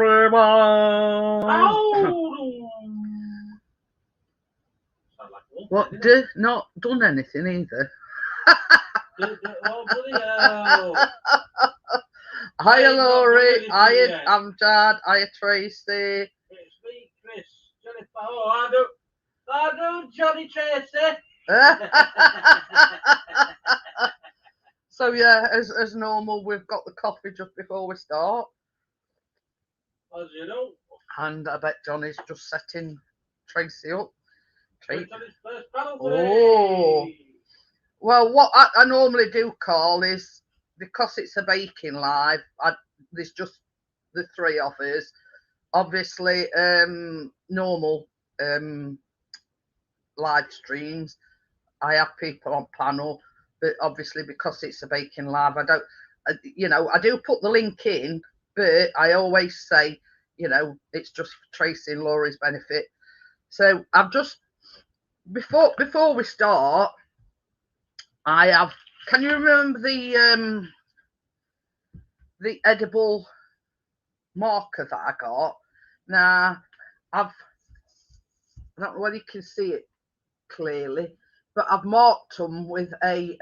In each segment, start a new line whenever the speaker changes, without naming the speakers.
everyone. What? Not done anything either. Hiya, Laurie. Hiya, I'm Dad. Hiya, Tracy.
It's me, Chris. Jennifer. Oh, I do, Johnny Tracy.
So yeah, as normal, we've got the coffee just before we start.
As you know.
And I bet Johnny's just setting Tracy up.
Oh.
Well, what I normally do, Carl, is because it's a baking live, there's just the three of us. Obviously, normal live streams, I have people on panel, but obviously because it's a baking live, I don't, I do put the link in, but I always say, it's just for Tracy and Laurie's benefit. So I've just, before we start, I have, can you remember the edible marker that I got? Now, I don't know whether you can see it clearly, but I've marked them with I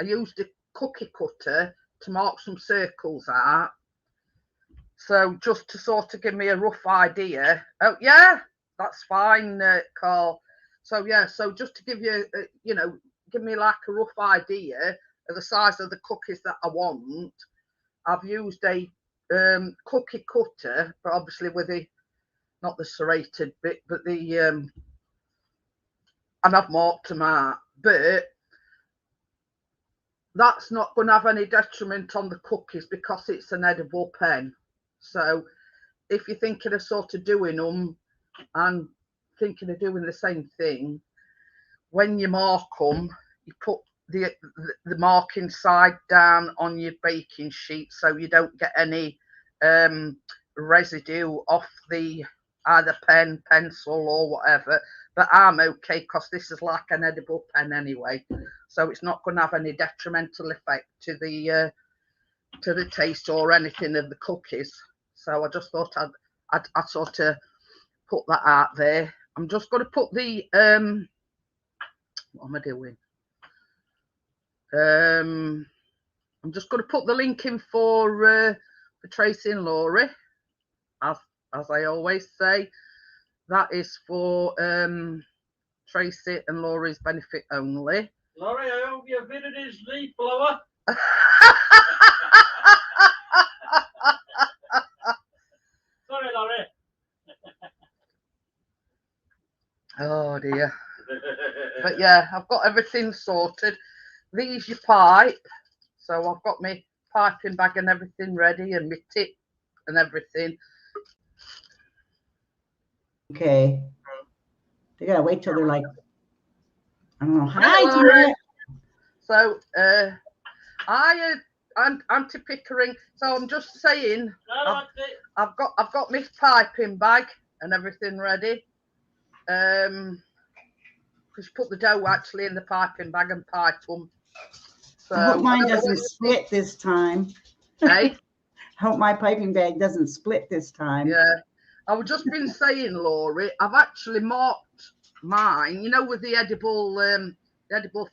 used a cookie cutter to mark some circles out. So just to sort of give me a rough idea. Oh, yeah, that's fine, Carl. So, yeah, so just to give you, give me like a rough idea of the size of the cookies that I want, I've used a cookie cutter, but obviously with the, not the serrated bit, but the, and I've marked them out. But that's not going to have any detriment on the cookies because it's an edible pen. So if you're thinking of sort of doing them and thinking of doing the same thing, when you mark them, you put the marking side down on your baking sheet so you don't get any residue off the either pen, pencil or whatever. But I'm okay because this is like an edible pen anyway, so it's not going to have any detrimental effect to the taste or anything of the cookies. So I just thought I'd sort of put that out there. I'm just going to put the what am I doing? I'm just going to put the link in for Tracy and Laurie, as I always say. That is for Tracy and Laurie's benefit only.
Laurie, I hope you've been at his leaf blower. Sorry, Laurie.
Oh dear. But yeah, I've got everything sorted. These your pipe. So I've got my piping bag and everything ready, and my tip and everything.
Okay. They gotta wait till they're like, I don't know. Hi, Jeanette.
So I'm Auntie Pickering. So I'm just saying, I've got my piping bag and everything ready. Because you put the dough actually in the piping bag and pipe them. So
I hope mine doesn't split this time.
Hey?
I hope my piping bag doesn't split this time.
Yeah. I've just been saying, Laurie, I've actually marked mine, with the edible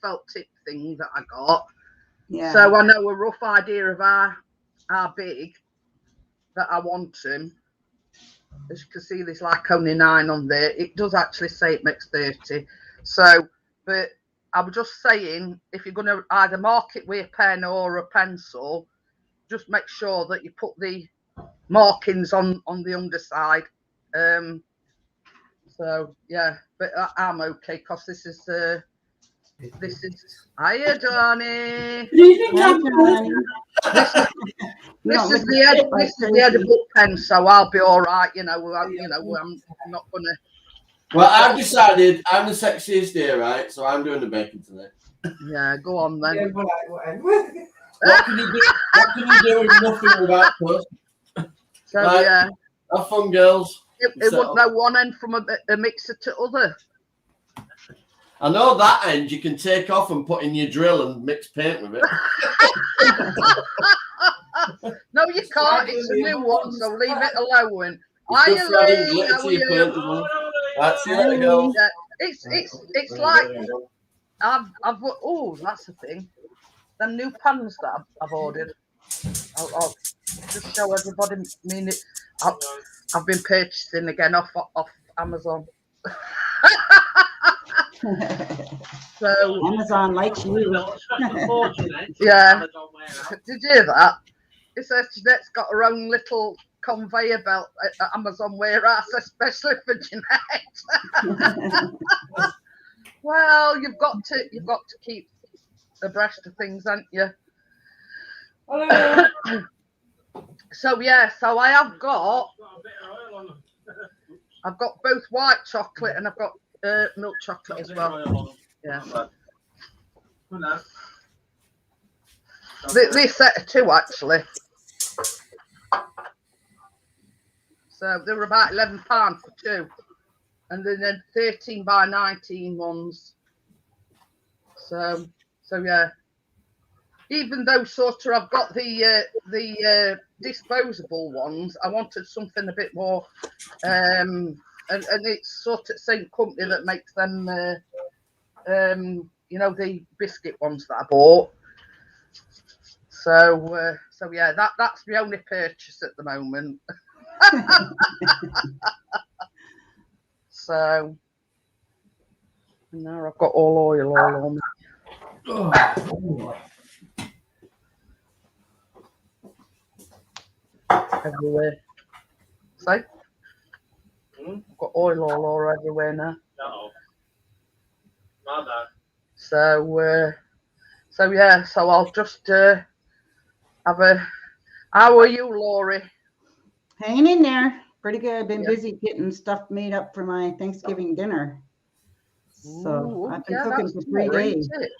felt tip thing that I got.
Yeah.
So I know a rough idea of how big that I want them. As you can see, there's like only 9 on there. It does actually say it makes 30. So, but I was just saying, if you're going to either mark it with a pen or a pencil, just make sure that you put the markings on the underside. So yeah, but I'm okay because this is hiya, Johnny.
Hi, Johnny.
This is the edible pen, so I'll be all right. I'm not gonna.
Well, I've decided I'm the sexiest here, right? So I'm doing the baking today.
Yeah, go on then.
What can you do? What can you do with nothing without puss?
So
right.
Yeah,
have fun, girls.
it wouldn't know one end from a mixer to other.
I know that end you can take off and put in your drill and mix paint with it.
No, you can't. It's a new one, so leave it alone.
It's good for adding
Eileen,
glitter
how
to
are
your paint as
you?
well. That's it, let it go.
Yeah, it's like I've oh, that's the thing. Them new pans that I've ordered. I'll just show everybody. I mean, I've been purchasing again off Amazon. So
Amazon likes you.
yeah, did you hear that? It says Jeanette's got her own little conveyor belt at Amazon warehouse, especially for Jeanette. Well, you've got to keep abreast of things, haven't you? So yeah, so I've got both white chocolate and I've got milk chocolate as well. Yeah. This set of two actually. So they were about £11 for two, and then 13 by 19 ones. So yeah. Even though sort of I've got the disposable ones, I wanted something a bit more, and it's sort of the same company that makes them, you know, the biscuit ones that I bought. So yeah, that's my only purchase at the moment. So now I've got all oil all on me. Everywhere. So I've got oil all everywhere now.
My bad.
So yeah, so I'll just have a. How are you, Laurie?
Hanging in there. Pretty good. Been
Yeah.
busy getting stuff made up for my Thanksgiving dinner. So
Ooh,
I've been
yeah,
cooking
that's
for 3
tomorrow,
days.
isn't it?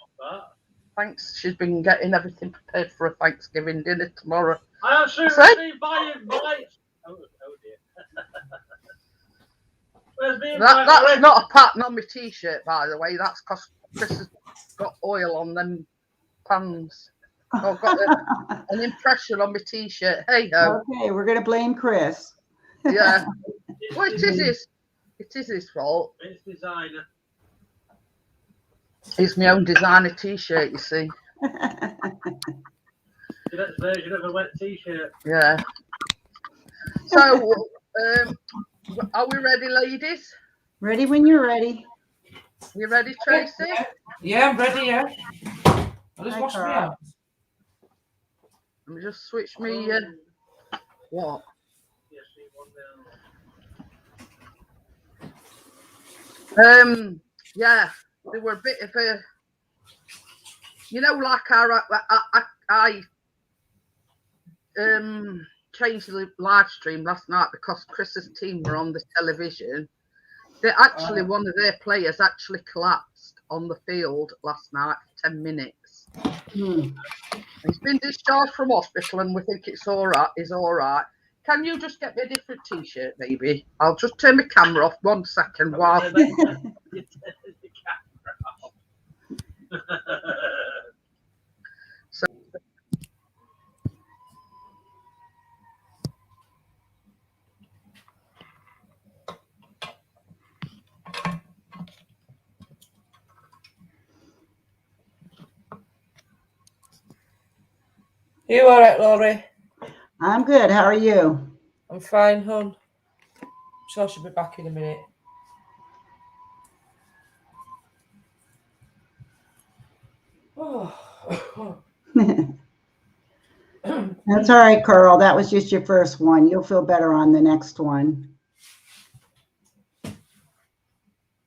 Thanks. She's been getting everything prepared for a Thanksgiving dinner tomorrow.
I actually
So?
received my invite. Oh dear. Where's the invite?
That's not a pattern on my t-shirt, by the way. That's because Chris has got oil on them pans. I've got an impression on my t-shirt. Hey ho.
Okay, we're gonna blame Chris.
Yeah. Well, it is his fault.
It's designer.
It's my own designer t-shirt, you see.
Jeanette's version of a wet t-shirt.
Yeah. So, are we ready, ladies?
Ready when you're ready.
You ready, Tracy?
Yeah, I'm ready, yeah. I'll just
Hi,
wash my
Carl.
hands.
Let me just switch me. What?
Yes, see one now.
Yeah, they were a bit of a, you know, like I changed the live stream last night because Chris's team were on the television. They actually, one of their players actually collapsed on the field last night for 10 minutes. He's been discharged from hospital and we think it's all right. He's all right. Can you just get me a different t-shirt, maybe? I'll just turn my camera off 1 second while. So,
You all right, Laurie?
I'm good. How are you?
I'm fine, hon. Sure she'll be back in a minute. Oh.
That's all right, Carl. That was just your first one. You'll feel better on the next one.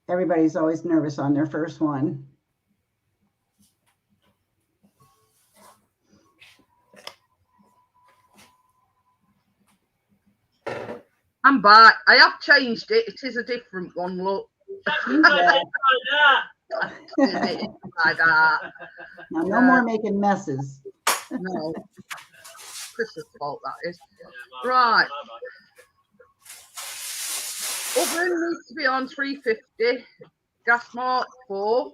Everybody's always nervous on their first one.
I'm back. I have changed it. It is a different one. Look.
Yeah.
Like that.
Now, no more making messes.
No. Chris's fault, that is. Right. Oven needs to be on 350. Gas mark 4.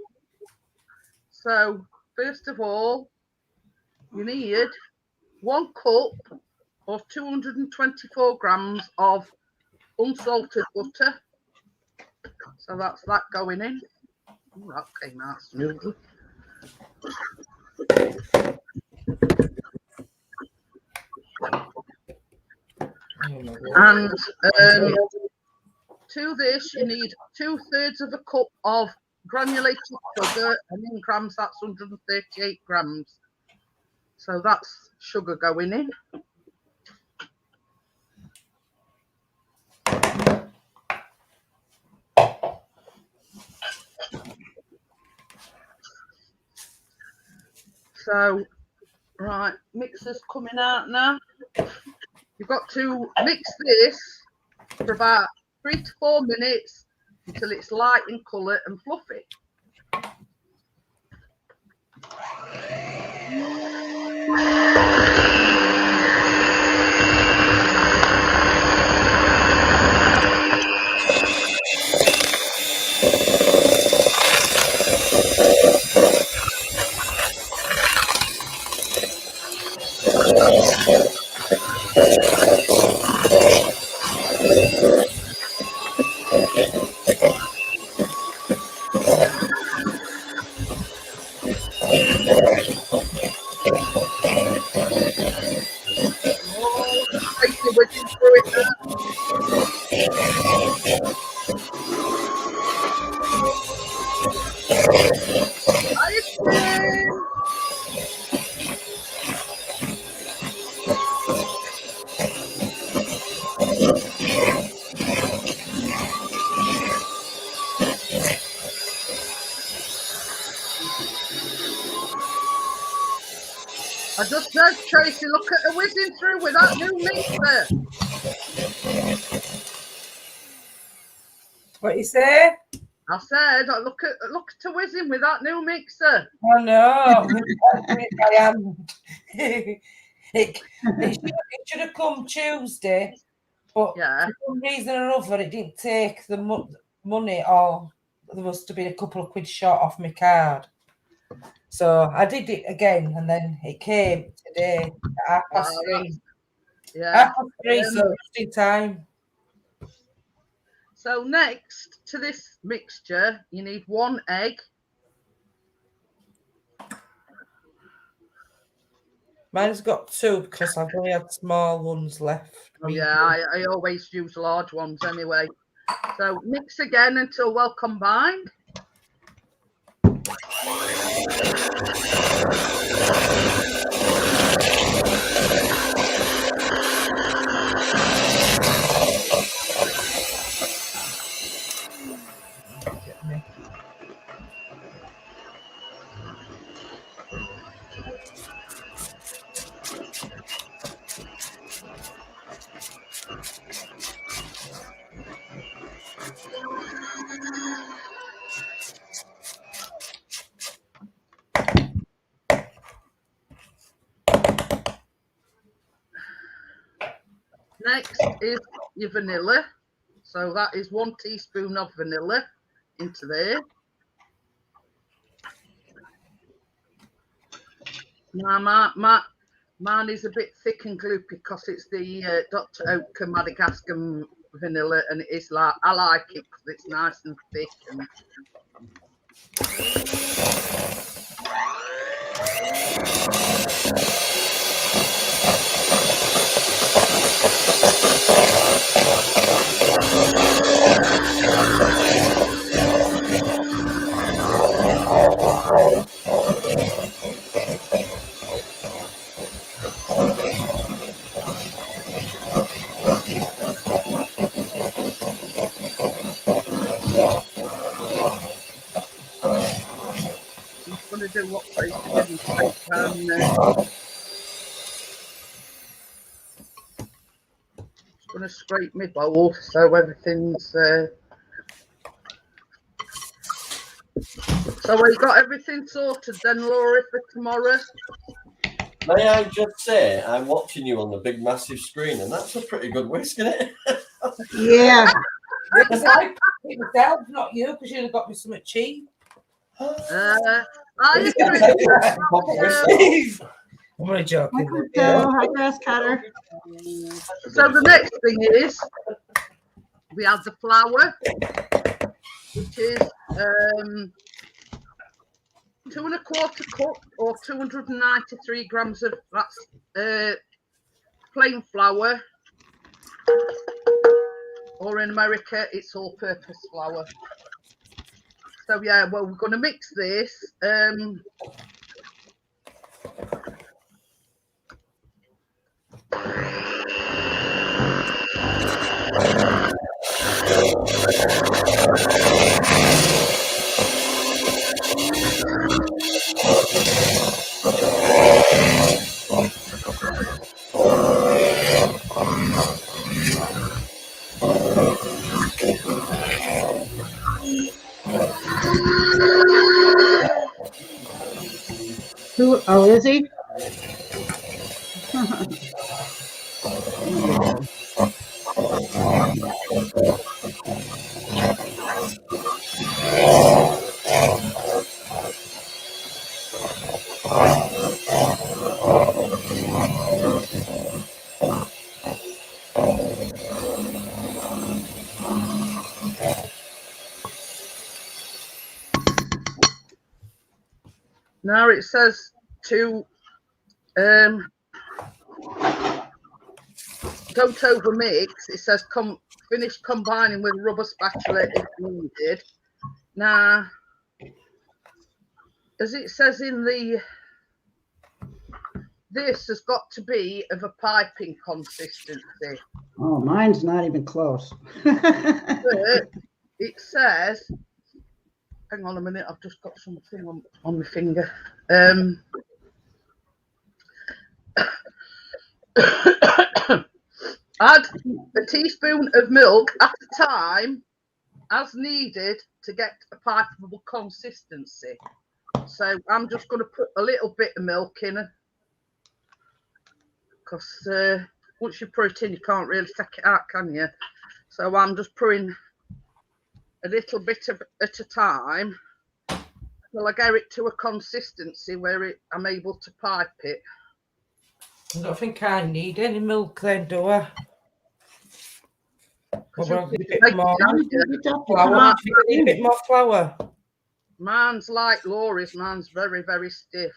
So, first of all, you need 1 cup or 224 grams of unsalted butter. So that's that going in. Ooh, that came out smoothly. And to this, you need 2/3 of a cup of granulated sugar, and in grams, that's 138 grams. So that's sugar going in. So, right, mixer's coming out now. You've got to mix this for about 3 to 4 minutes until it's light in colour and fluffy. Tracy whizzing through it now. Ice cream! I just said, Tracy, look at her whizzing through with that new mixer.
What you say?
I said, look at her whizzing with that new mixer.
Oh no, I am. It should have come Tuesday, but
Yeah.
for some reason or other, it didn't take the money, or there must have been a couple of quid short off my card. So I did it again, and then it came today at 3:30.
Yeah.
3:30, so just in time.
So next to this mixture, you need 1 egg.
Mine's got 2 because I've only had small ones left.
Oh yeah, I always use large ones anyway. So mix again until well combined. Next is your vanilla. So that is 1 teaspoon of vanilla into there. Now, mine is a bit thick and gloopy because it's the Dr. Oetker Madagascar vanilla, and it is like, I like it because it's nice and thick. And I'm going to do what Tracy did and scrape down there. Just going to scrape my bowl so everything's So we got everything sorted then, Laura, for tomorrow?
May I just say, I'm watching you on the big massive screen, and that's a pretty good whisk, isn't it?
Yeah.
Because I picked it myself, not you, because you'd have got me something cheap.
I agree.
I'm only joking.
So,
Yeah.
hi, grass cutter.
So the next thing is we have the flour, which is 2 1/4 cup or 293 grams of that's plain flour, or in America it's all-purpose flour. So yeah, well, we're going to mix this.
Who? Oh, is he?
Now it says to don't over mix. It says finish combining with rubber spatula if needed. Now, as it says in this has got to be of a piping consistency.
Oh, mine's not even close.
But it says, hang on a minute, I've just got something on my finger. Add a teaspoon of milk at a time as needed to get a pipeable consistency. So I'm just going to put a little bit of milk in, because once you put it in, you can't really take it out, can you? So I'm just putting a little bit at a time till I get it to a consistency where I'm able to pipe it.
I don't think I need any milk then, do I? Well, a bit more flour. A bit more flour.
Mine's like Laurie's. Mine's very, very stiff.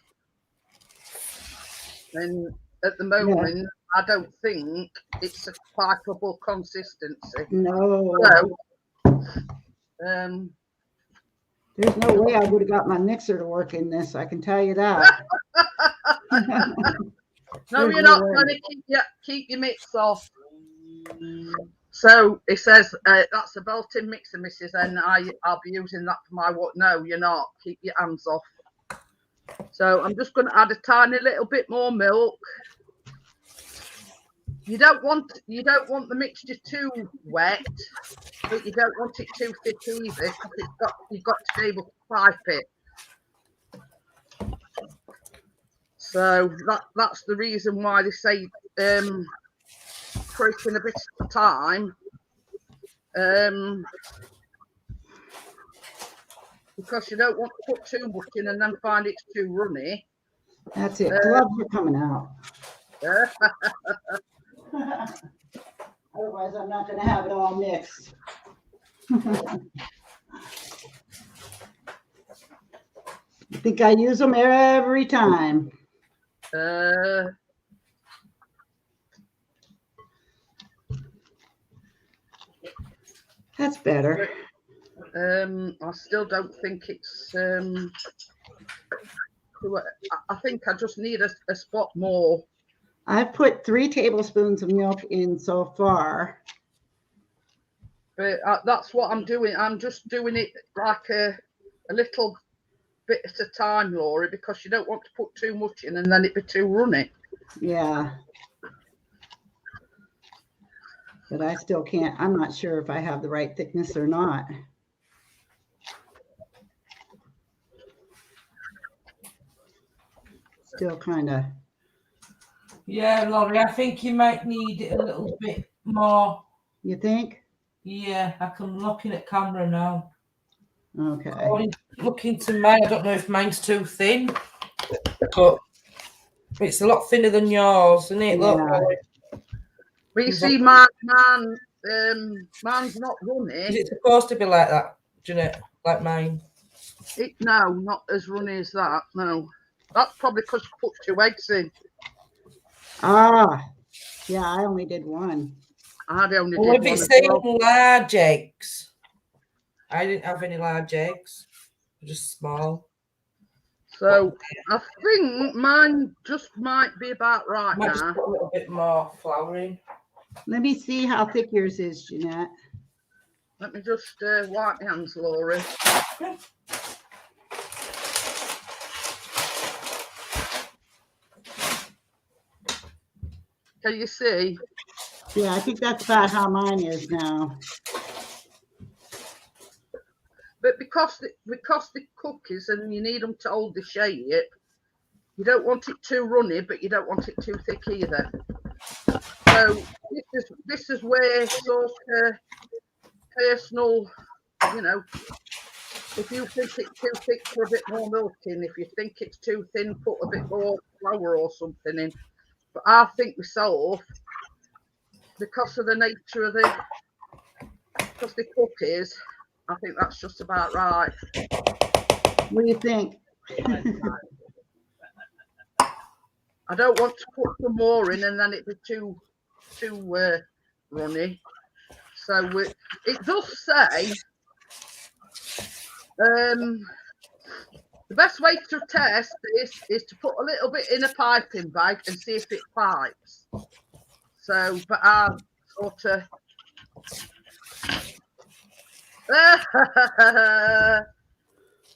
And at the moment, I don't think it's a pipeable consistency.
No.
So,
there's no way I would have got my mixer to work in this. I can tell you that.
No, you're not going to keep your mix off. So it says that's a built-in mixer, Mrs. N. I'll be using that for my what? No, you're not. Keep your hands off. So I'm just going to add a tiny little bit more milk. You don't want the mixture too wet, but you don't want it too thick either, because you've got to be able to pipe it. So that's the reason why they say put it in a bit of time, because you don't want to put too much in and then find it's too runny.
That's it. Gloves are coming out. Otherwise, I'm not going to have it all mixed. I think I use them every time. That's better.
I still don't think it's. I think I just need a spot more.
I've put 3 tablespoons of milk in so far.
But that's what I'm doing. I'm just doing it like a little bit at a time, Laurie, because you don't want to put too much in and then it'd be too runny.
Yeah. But I still can't. I'm not sure if I have the right thickness or not. Still kind of.
Yeah, Laurie, I think you might need it a little bit more.
You think?
Yeah, I can look in at camera now.
Okay.
Looking to mine, I don't know if mine's too thin, but It's a lot thinner than yours, isn't it? Look,
Yeah.
But you see, mine's not runny.
is it supposed to be like that, Jeanette? Like mine?
No, not as runny as that. No, that's probably because you put 2 eggs in.
Ah, yeah, I only did one.
I only
Well,
did
if
one
it's
as
saying
well.
large eggs, I didn't have any large eggs, just small.
So I think mine just might be about right
Might just
now.
put a little bit more flour in.
Let me see how thick yours is, Jeanette.
Let me just wipe my hands, Laurie. Can you see?
Yeah, I think that's about how mine is now.
But because the cookies and you need them to hold the shape, you don't want it too runny, but you don't want it too thick either. So this is where sort of personal, you know, if you think it's too thick, put a bit more milk in. If you think it's too thin, put a bit more flour or something in. But I think myself, because of the nature of the cookies, I think that's just about right.
What do you think?
I don't want to put some more in and then it'd be too runny. So it does say the best way to test this is to put a little bit in a piping bag and see if it pipes. So, but I sort of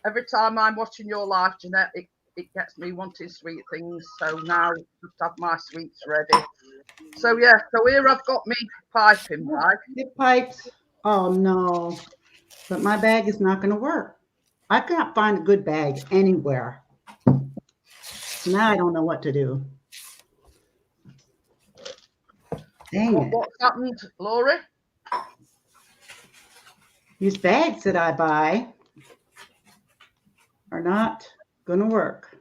every time I'm watching your life, Jeanette, it gets me wanting sweet things. So now I just have my sweets ready. So yeah, so here I've got me piping bag.
It pipes. Oh no, but my bag is not going to work. I can't find a good bag anywhere. Now I don't know what to do. Dang it.
What's happened, Laurie?
These bags that I buy are not going to work.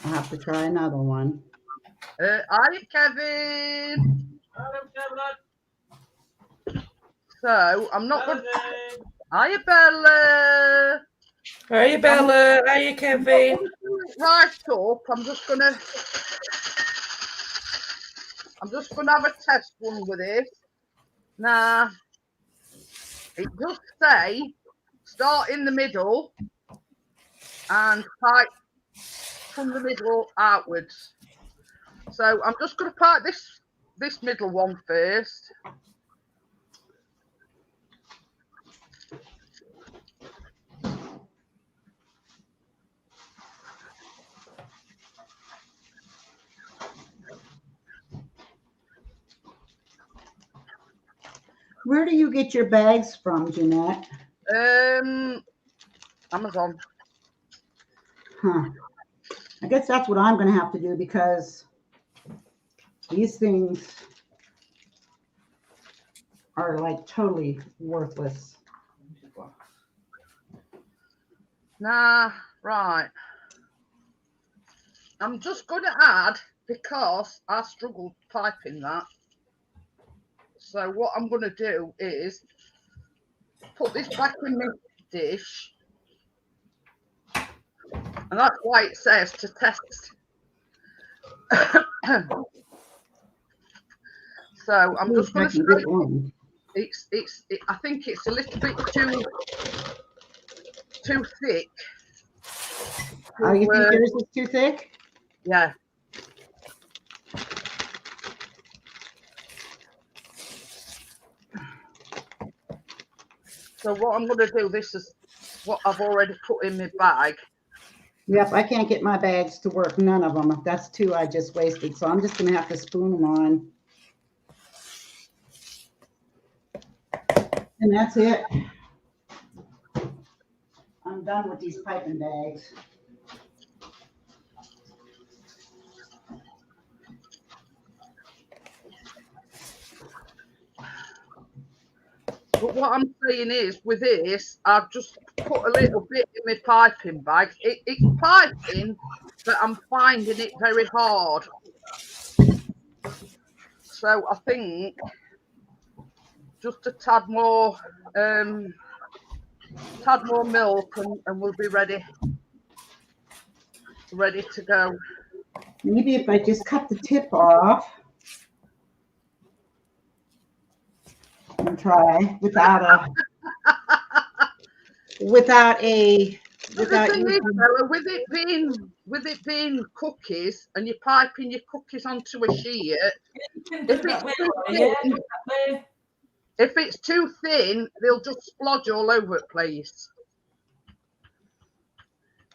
I'll have to try another one.
Hi, Kevin.
Hello, Kevin.
So I'm not going.
Kevin.
Hiya, Bella.
Hiya, Bella. Hiya, Kevin.
Right up. I'm just gonna have a test one with this. Now, it does say start in the middle and pipe from the middle outwards. So I'm just going to pipe this middle one first.
Where do you get your bags from, Jeanette?
Amazon.
Huh. I guess that's what I'm going to have to do because these things are like totally worthless.
Nah, right. I'm just going to add, because I struggled piping that. So what I'm going to do is put this back in my dish. And that's why it says to test. So I'm just going to say I think it's a little bit too thick.
Oh, you think yours is too thick?
Yeah. So what I'm going to do, this is what I've already put in my bag.
Yep, I can't get my bags to work. None of them. That's 2 I just wasted. So I'm just going to have to spoon them on. And that's it. I'm done with these piping bags.
But what I'm saying is, with this, I've just put put a little bit in my piping bag. It's piping, but I'm finding it very hard. So I think just a tad more milk and we'll be ready to go.
Maybe if I just cut the tip off and try without
The thing is,
using.
Bella, with it being cookies and you're piping your cookies onto a sheet, if it's too thin, they'll just splodge all over the place.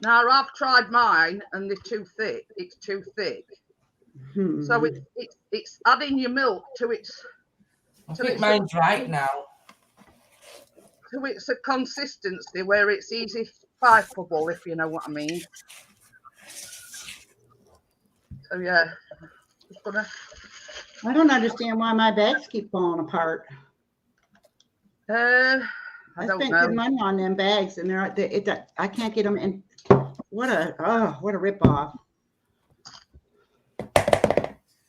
Now I've tried mine and they're too thick. It's too thick. So it's adding your milk to its.
I think mine's right now.
So it's a consistency where it's easy pipeable, if you know what I mean. So yeah, just gonna.
I don't understand why my bags keep falling apart.
I don't
spent
know.
good money on them bags, and I can't get them in. What a ripoff.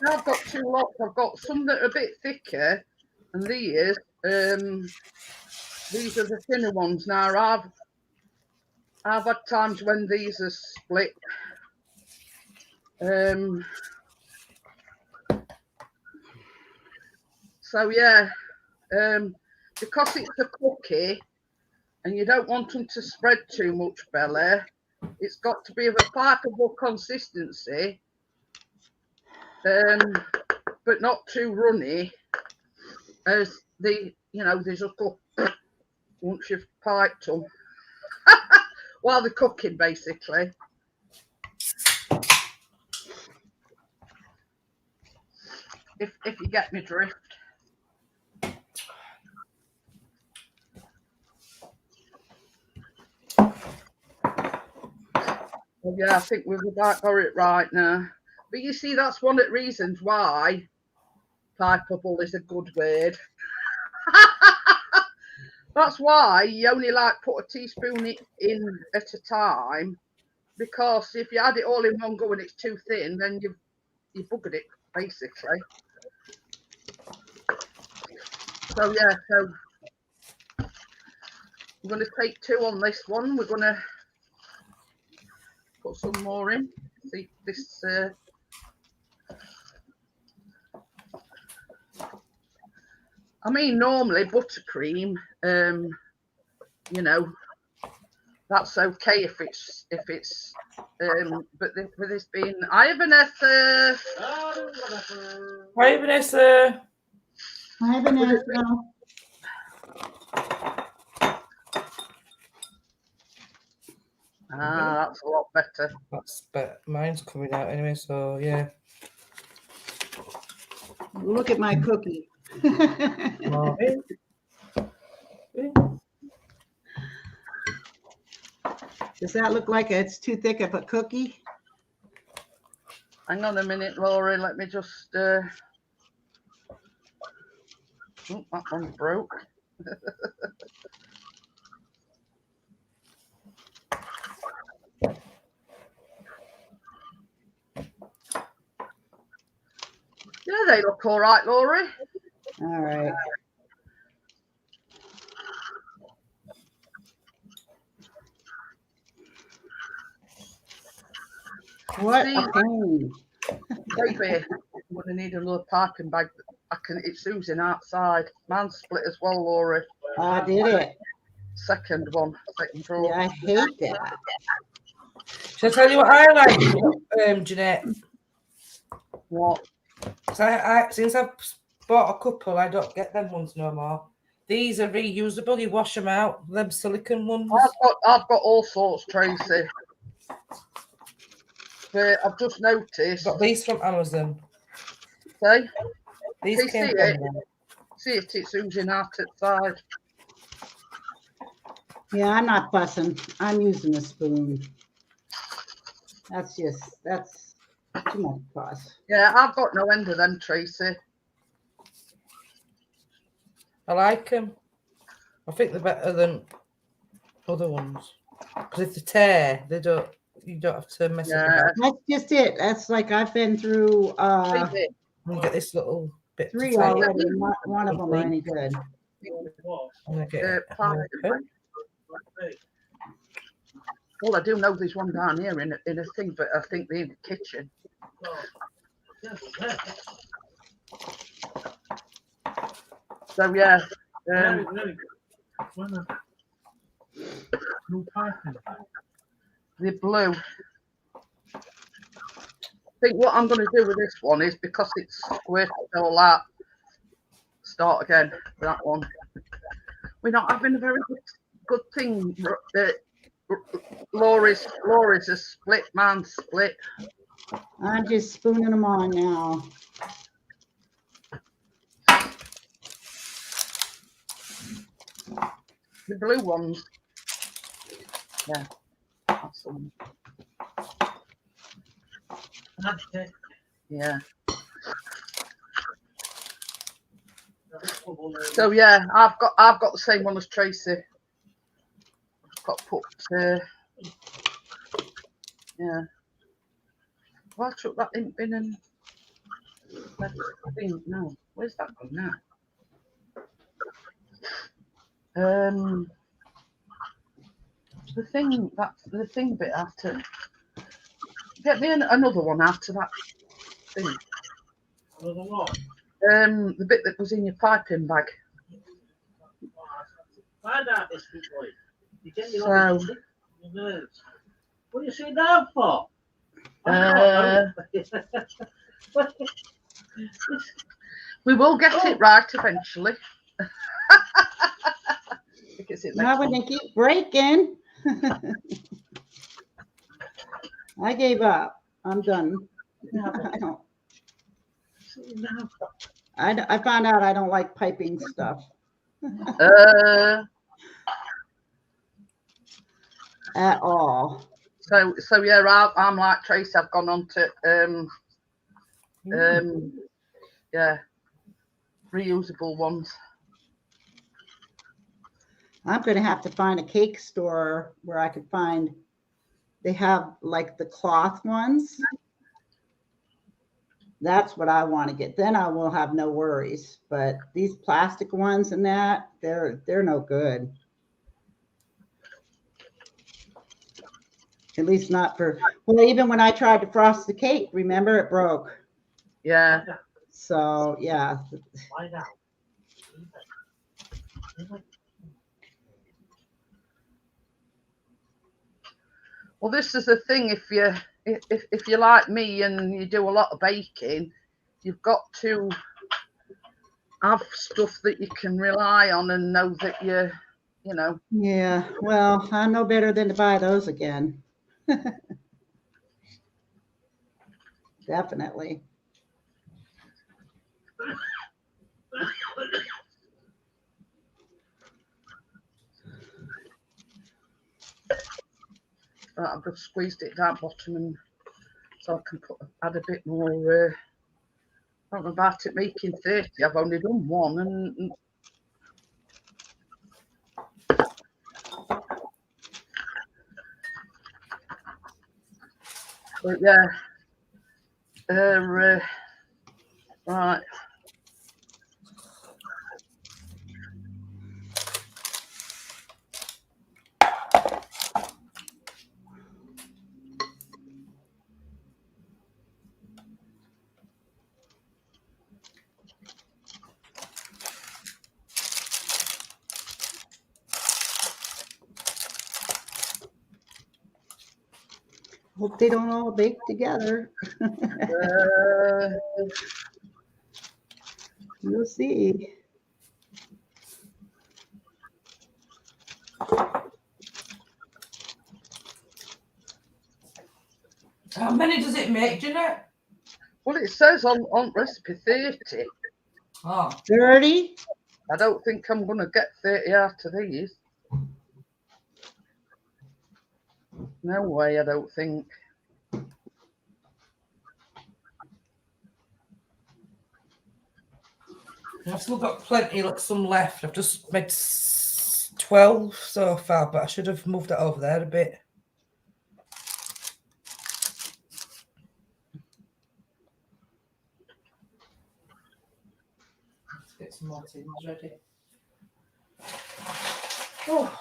Now I've got two lots. I've got some that are a bit thicker, and these are the thinner ones. Now I've had times when these are split. So yeah, because it's a cookie and you don't want them to spread too much, Bella, it's got to be of a pipeable consistency, but not too runny, as they just go once you've piped them while they're cooking, basically. If you get me drift. Well, yeah, I think we've about got it right now. But you see, that's one of the reasons why pipeable is a good word. That's why you only put a teaspoon in at a time, because if you add it all in one go and it's too thin, then you buggered it, basically. So yeah, so I'm going to take 2 on this one. We're going to put some more in. See this. I mean, normally buttercream, that's okay if it's, but with this being, hi Vanessa.
Hi Vanessa.
Hi Vanessa.
That's a lot better.
That's better. Mine's coming out anyway, so yeah.
Look at my cookie. Does that look like it's too thick of a cookie?
Hang on a minute, Laurie. Let me just. Oh, that one's broke. Yeah, they look all right, Laurie.
All right. What a pain.
Baby, I'm going to need another parking bag. It's oozing outside. Mine's split as well, Laurie.
I did it.
Second drawer.
Yeah, I hate that.
Shall I tell you what I like, Jeanette?
What?
So since I've bought a couple, I don't get them ones no more. These are reusable. You wash them out. Them silicone ones.
I've got all sorts, Tracy. But I've just noticed.
Got these from Amazon.
See?
These came from
it? See it? It's oozing out at the side.
Yeah, I'm not fussing. I'm using a spoon. That's too much fuss.
Yeah, I've got no end of them, Tracy.
I like them. I think they're better than other ones. Because if they tear, you don't have to mess with
Yeah.
them.
That's just it. That's like I've been through
Maybe.
You get this little bit
3
to tie it.
already. Not one of them are any good.
What?
I'm gonna get
Uh,
it.
pie.
Open.
Well, I do know there's one down here in a thing, but I think they're in the kitchen.
Oh. Yes, yes.
So yeah,
Very, very good. When a new parchment bag.
the blue. I think what I'm going to do with this one is because it's squished all that. Start again with that one. We're not having a very good thing. Laura's a split, man's split.
I'm just spooning them on now.
The blue ones. Yeah, that's the one.
That's it.
Yeah.
That's the one.
So yeah, I've got the same one as Tracy. I've got to put yeah. Well, I took that in and left the thing. No, where's that gone now? The thing bit after. Get me another one after that thing.
Another one.
The bit that was in your piping bag.
Find out this big boy. You get your
So-
nerves. What are you sitting down for?
We will get it right eventually. Because it
Not when
makes
they keep breaking. I gave up. I'm done. I found out I don't like piping stuff at all.
So yeah, I'm like Tracy. I've gone on to yeah, reusable ones.
I'm going to have to find a cake store where I could find, they have like the cloth ones. That's what I want to get. Then I will have no worries. But these plastic ones and that, they're no good. At least not for, well, even when I tried to frost the cake, remember, it broke.
Yeah.
So yeah.
Find out.
Well, this is the thing. If you're like me and you do a lot of baking, you've got to have stuff that you can rely on and know that you know.
Yeah, well, I know better than to buy those again. Definitely.
I've just squeezed it down bottom, and so I can add a bit more. I don't know about it making 30. I've only done one, and but yeah. Right.
Hope they don't all bake together. We'll see.
How many does it make, Jeanette?
Well, it says on recipe 30.
Oh,
30?
I don't think I'm going to get 30 out of these. No way, I don't think.
I've still got plenty, like some left. I've just made 12 so far, but I should have moved it over there a bit. Let's get some more tins ready. Oh.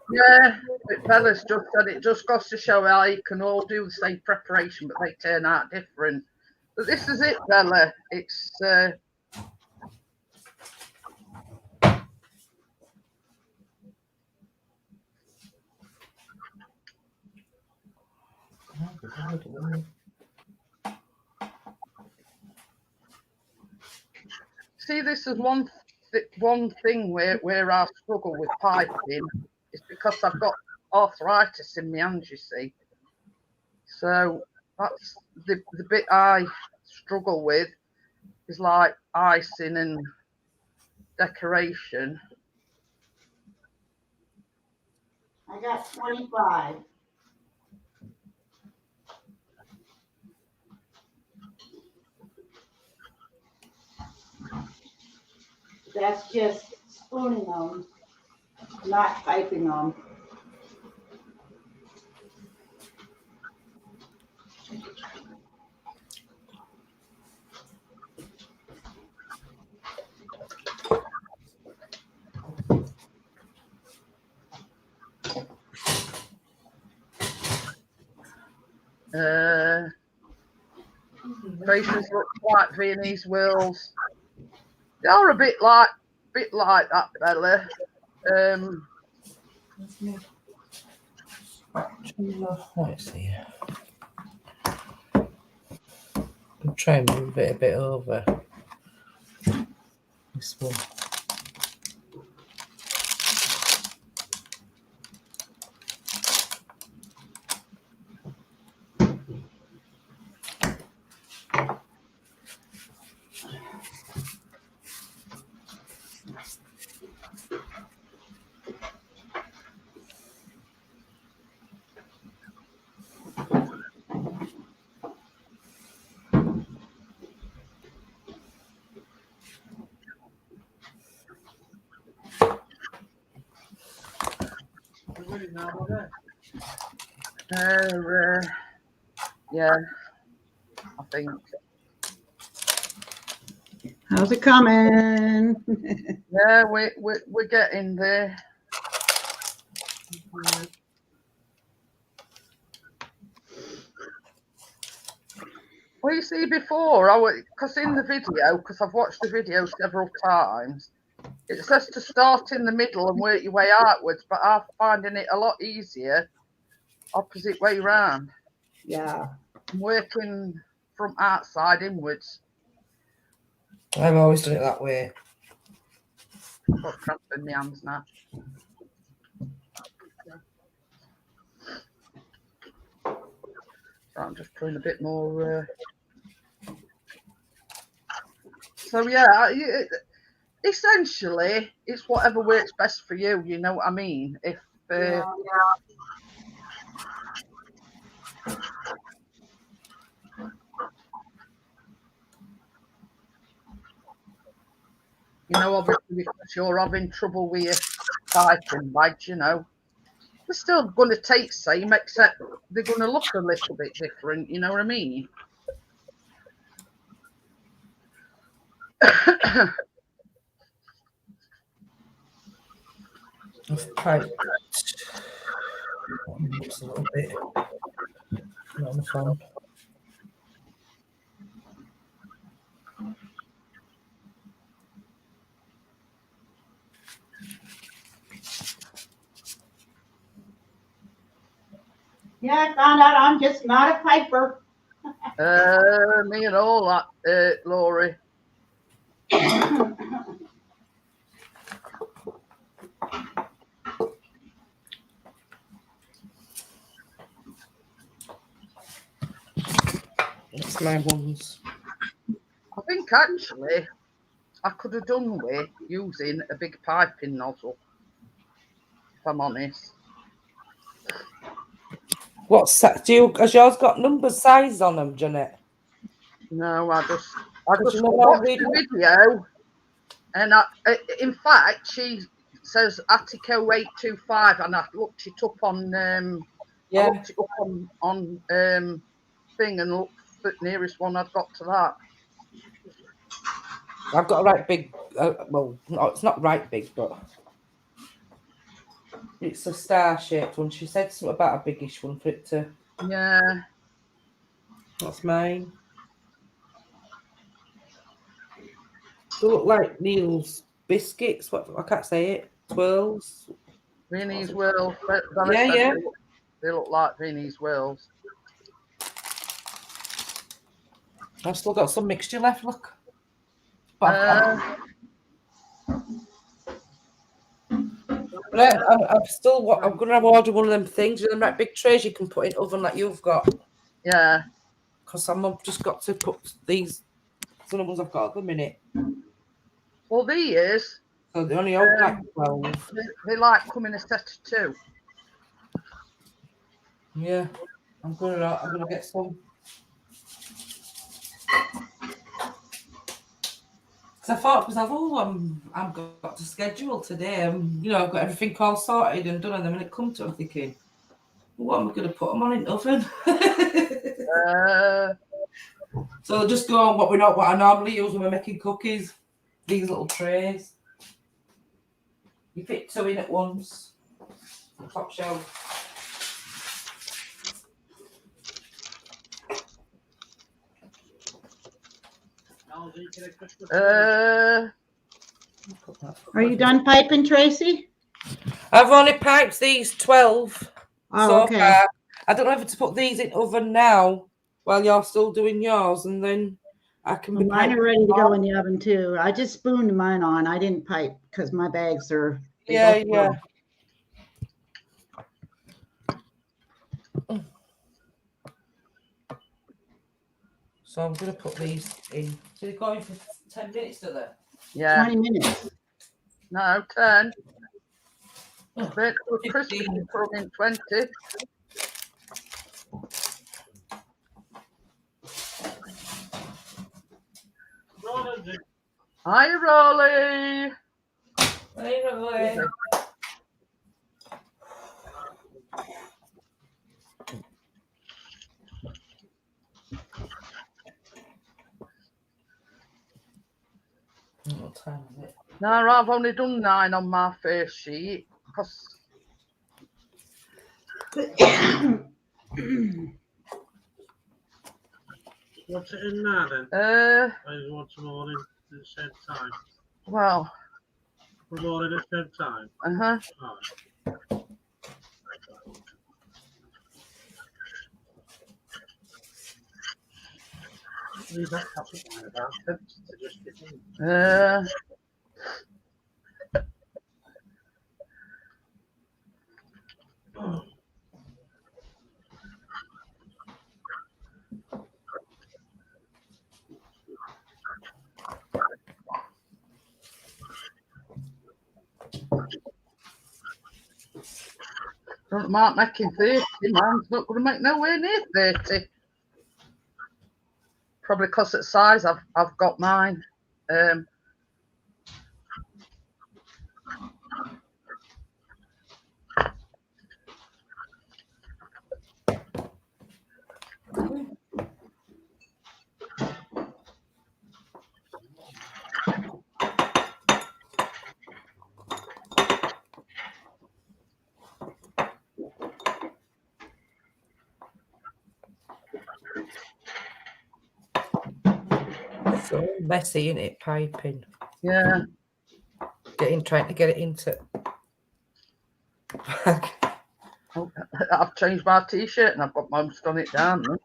Yeah, Bella's just said it just goes to show how you can all do the same preparation, but they turn out different. But this is it, Bella. It's see, this is one thing where I struggle with piping. It's because I've got arthritis in my hands, you see. So that's the bit I struggle with is like icing and decoration.
I got 25. That's just spooning them, not piping them.
Faces look like Viennese wheels. They are a bit like that, Bella.
Let's see. I'll try and move it a bit over. This one.
Yeah, I think.
How's it coming?
Yeah, we're getting there. Well, you see, before because in the video, because I've watched the video several times, it says to start in the middle and work your way outwards, but I'm finding it a lot easier opposite way round.
Yeah.
I'm working from outside inwards.
I've always done it that way.
I've got cramp in my hands now. So I'm just putting a bit more. So yeah, essentially, it's whatever works best for you. You know what I mean? If you know, obviously, because you're having trouble with your typing badge, you know, they're still going to take same, except they're going to look a little bit different. You know what I mean?
I've piped a little bit. Not on the phone.
Yeah, I found out I'm just not a piper.
Me and all that, Laurie.
That's my ones.
I think actually I could have done with using a big piping nozzle, if I'm honest.
What's that? Has yours got number size on them, Jeanette?
No, I just
you know what,
watched
we-
the video, and in fact, she says Attico 825, and I looked it up on I
Yeah,
looked it up on thing and looked for the nearest one I've got to that.
I've got a right big. Well, no, it's not right big, but it's a star-shaped one. She said something about a biggish one for it to.
Yeah.
That's mine. They look like Neil's biscuits. What I can't say it. Twirls.
Vinnie's Whirls.
Yeah, yeah.
They look like Vinnie's Whirls.
I've still got some mixture left. Look.
Uh,
But I'm still. I'm gonna order one of them things. You know, them right big trays you can put in oven like you've got.
yeah.
Because I've just got to put these. Some of the ones I've got at the minute.
Well, these
So they only hold like 12.
they like come in a set of 2.
Yeah, I'm gonna get some. Because I thought, I've got to schedule today. You know, I've got everything all sorted and done, and then when it comes to it, I'm thinking, what am I going to put them on in the oven? So I'll just go on what I normally use when we're making cookies. These little trays. You fit 2 in at once. Top shelf.
Are you done piping, Tracy?
I've only piped these 12
Oh,
so
okay.
far. I don't know if to put these in oven now while you're still doing yours, and then I can
Well,
be
mine are
piping
ready to
them
go
all.
in the oven too. I just spooned mine on. I didn't pipe because my bags are. they
Yeah,
go
yeah.
through.
So I'm going to put these in. So they're going for 10 minutes, do they?
Yeah.
20 minutes.
No, 10.
Oh,
Wait till
15.
Christmas and put them in 20. Hi, Rolly.
Anyway. What time is it?
No, I've only done 9 on my face sheet. Cause
What's it in now then? I just want some more in at the same time.
well,
We're all in at the same time.
uh-huh.
Alright. Leave that cup in there about to just get in.
Don't mind making 30. Mine's not going to make nowhere near 30. Probably because of the size I've got mine.
So messy, isn't it? Piping.
Yeah.
Trying to get it into.
I've changed my t-shirt and I've got most on it down there.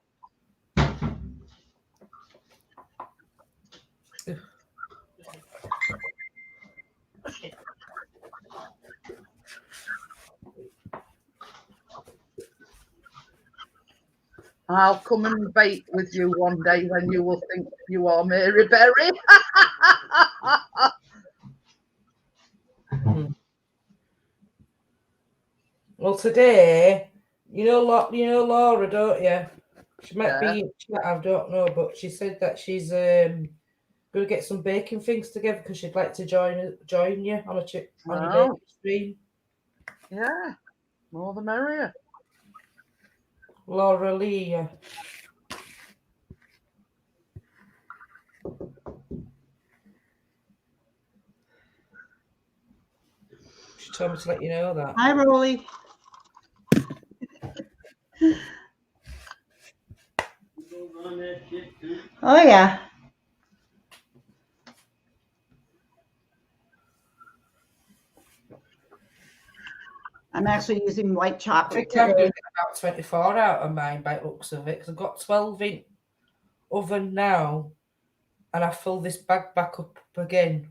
I'll come and bake with you one day when you will think you are Mary Berry.
Well, today, you know Laura, don't you? She might be, I don't know, but she said that she's going to get some baking things together because she'd like to join you on your baking stream.
Yeah, more the merrier.
Laura Lee. She told me to let you know that.
Hi, Rolly. Oh, yeah. I'm actually using white
I
chocolate
think I'm going to
today.
get about 24 out of mine by the looks of it because I've got 12 in oven now and I fill this bag back up again.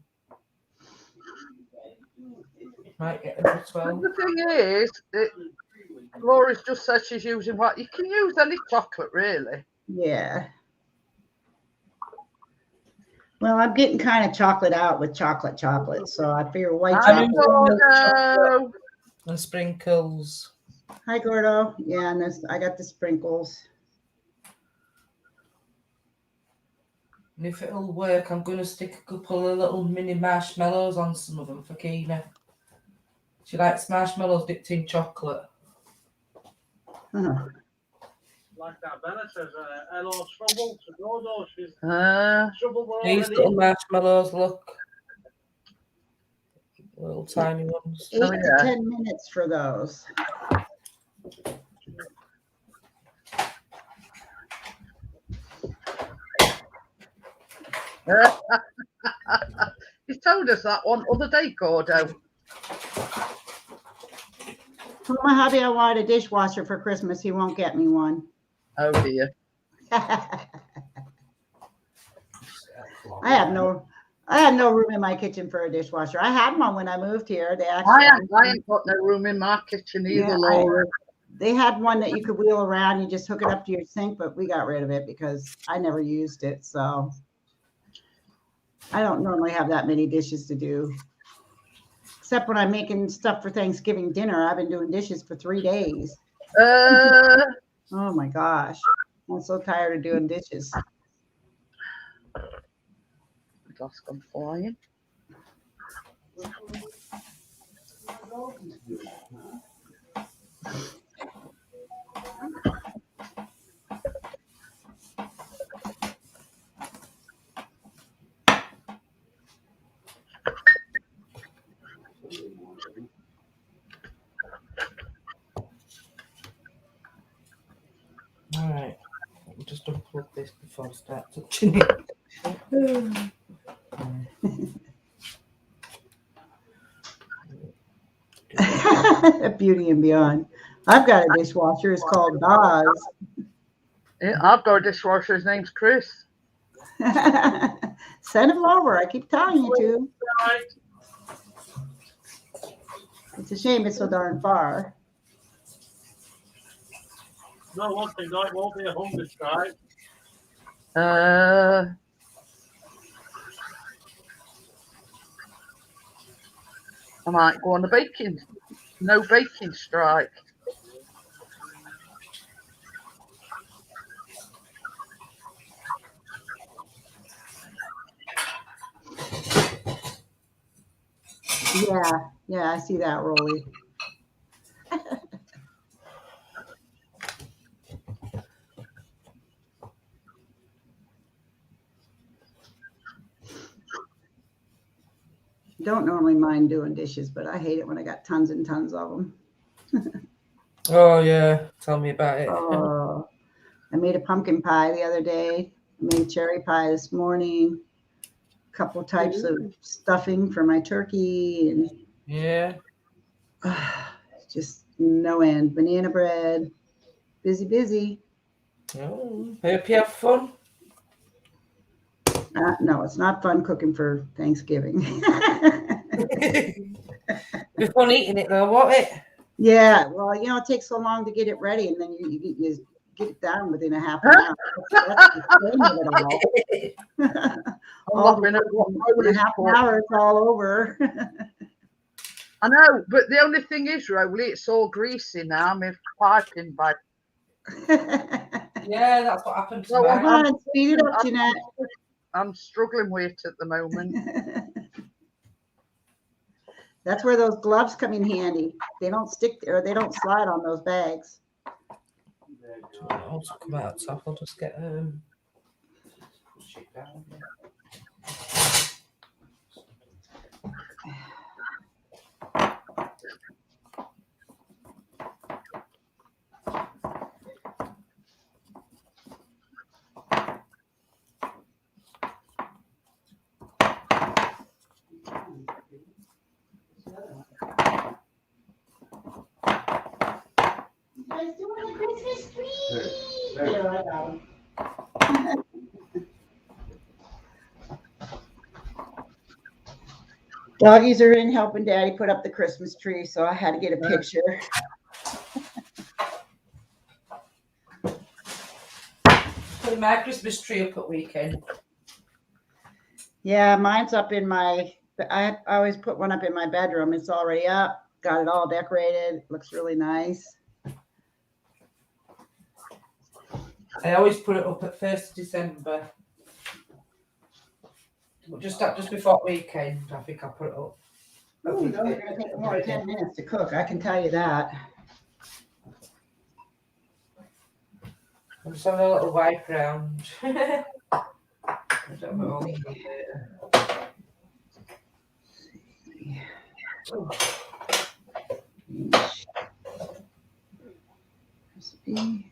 Might get another 12.
The thing is, Laura's just said she's using what you can use any chocolate, really.
Yeah. Well, I'm getting kind of chocolate out with chocolate, so I figure white
Hi,
chocolate.
Gordo.
And sprinkles.
Hi, Gordo. Yeah, and I got the sprinkles.
And if it'll work, I'm going to stick a couple of little mini marshmallows on some of them for Keena. She likes marshmallows dipped in chocolate.
Huh.
Like that Bella says, hello, trouble to go though. She's trouble with
These
already.
little marshmallows, look. Little tiny ones.
8 to 10 minutes for those.
You told us that one other day, Gordo.
Told my hubby I wanted a dishwasher for Christmas. He won't get me one.
Oh dear.
I have no room in my kitchen for a dishwasher. I had one when I moved here. They actually
I ain't got no room in my kitchen either,
Yeah,
Laura.
They had one that you could wheel around. You just hook it up to your sink, but we got rid of it because I never used it. So I don't normally have that many dishes to do. Except when I'm making stuff for Thanksgiving dinner. I've been doing dishes for 3 days. Oh my gosh. I'm so tired of doing dishes.
Glass gone flying.
All right. Let me just unplug this before I start touching it.
Beauty and Beyond. I've got a dishwasher. It's called Dawes.
Yeah, I've got a dishwasher. His name's Chris.
Send him over. I keep telling you to. It's a shame it's so darn far.
No, one thing, it won't be a hunger strike.
I might go on the no baking strike.
Yeah, I see that, Rolly. Don't normally mind doing dishes, but I hate it when I got tons and tons of them.
Oh yeah, tell me about it.
Oh, I made a pumpkin pie the other day. I made cherry pie this morning. A couple types of stuffing for my turkey, and
Yeah.
just no end. Banana bread. Busy.
Oh, hope you have fun.
No, it's not fun cooking for Thanksgiving.
Be fun eating it though, won't it?
Yeah, well, it takes so long to get it ready, and then you get it down within a half an hour. That's the shame of it all. In a half an hour, it's all over.
I know, but the only thing is, Rowley, it's all greasy now. My piping bag.
Yeah, that's what happened to
Well,
me.
Come on, speed it up, Jeanette.
I'm struggling with it at the moment.
That's where those gloves come in handy. They don't stick or they don't slide on those bags.
I'll just come out top. I'll just get push it down.
You guys doing the Christmas tree? Yeah, I got 'em. Doggies are in helping Daddy put up the Christmas tree, so I had to get a picture.
Put my Christmas tree up at weekend.
Yeah, mine's up in my. I always put one up in my bedroom. It's already up. Got it all decorated. Looks really nice.
I always put it up at 1st of December. Just before weekend, I think I put it up.
Ooh, those are going to take more than 10 minutes to cook. I can tell you that.
I'm just having a little wipe round. I don't know.
Recipe.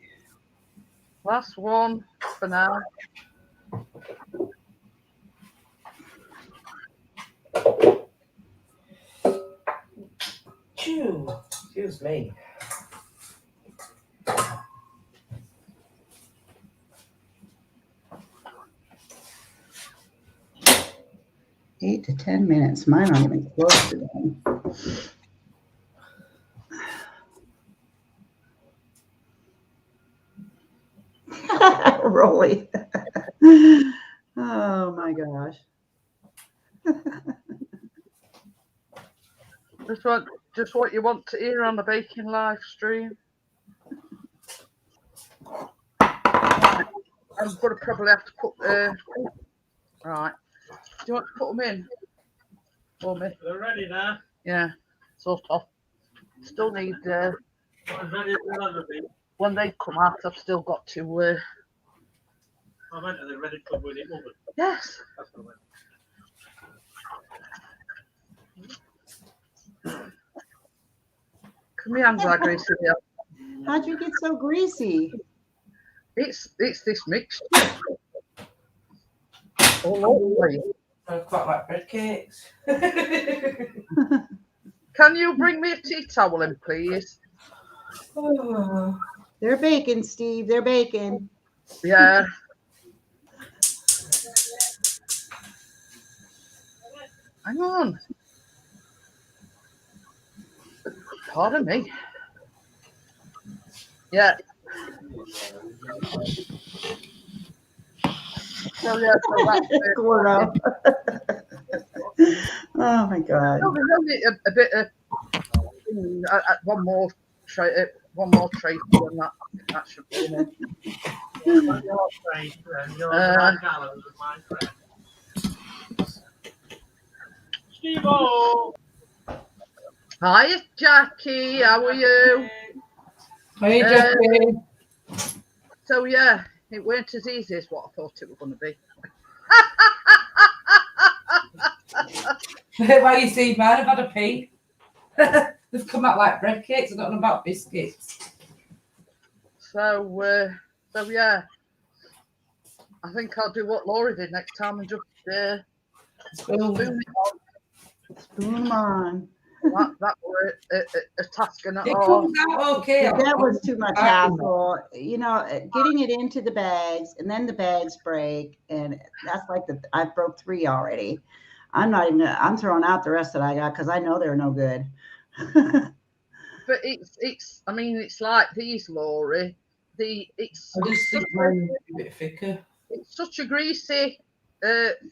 Last one for now.
Chew. Excuse me.
8 to 10 minutes. Mine aren't even close to done. Rolly. Oh my gosh.
Just what you want to hear on the baking live stream. I'm gonna probably have to put right. Do you want to put them in for me?
They're ready now.
Yeah, sort of. Still need
One's ready for another bit.
when they come out. I've still got to.
I meant they're ready to come with it oven.
Yes.
That's what I meant.
Come here, hands are greasy.
How'd you get so greasy?
It's this mixture. All over the place.
I quite like bread cakes.
Can you bring me a tea towel in, please?
Oh.
They're baking, Steve. They're baking.
Yeah. Hang on. Pardon me. Yeah. So yeah, so that's it.
Gordo. Oh my God.
No, there's only a bit of one more tray, and that should be in it.
Your face, yours are my colours and mine red. Steve-O!
Hi, Jackie. How are you?
Hey, Jackie.
So yeah, it weren't as easy as what I thought it was going to be.
Why you see, man, I've had a pee. They've come out like bread cakes. I don't know about biscuits.
So yeah, I think I'll do what Laura did next time and just spoon it on.
Spoon them on.
That were a task and
It
all.
comes out okay.
That was too much hassle. You know, getting it into the bags and then the bags break. And that's like I broke 3 already. I'm throwing out the rest that I got because I know they're no good.
But it's I mean it's like these, Laurie. It's
I just think mine a bit thicker.
It's such a greasy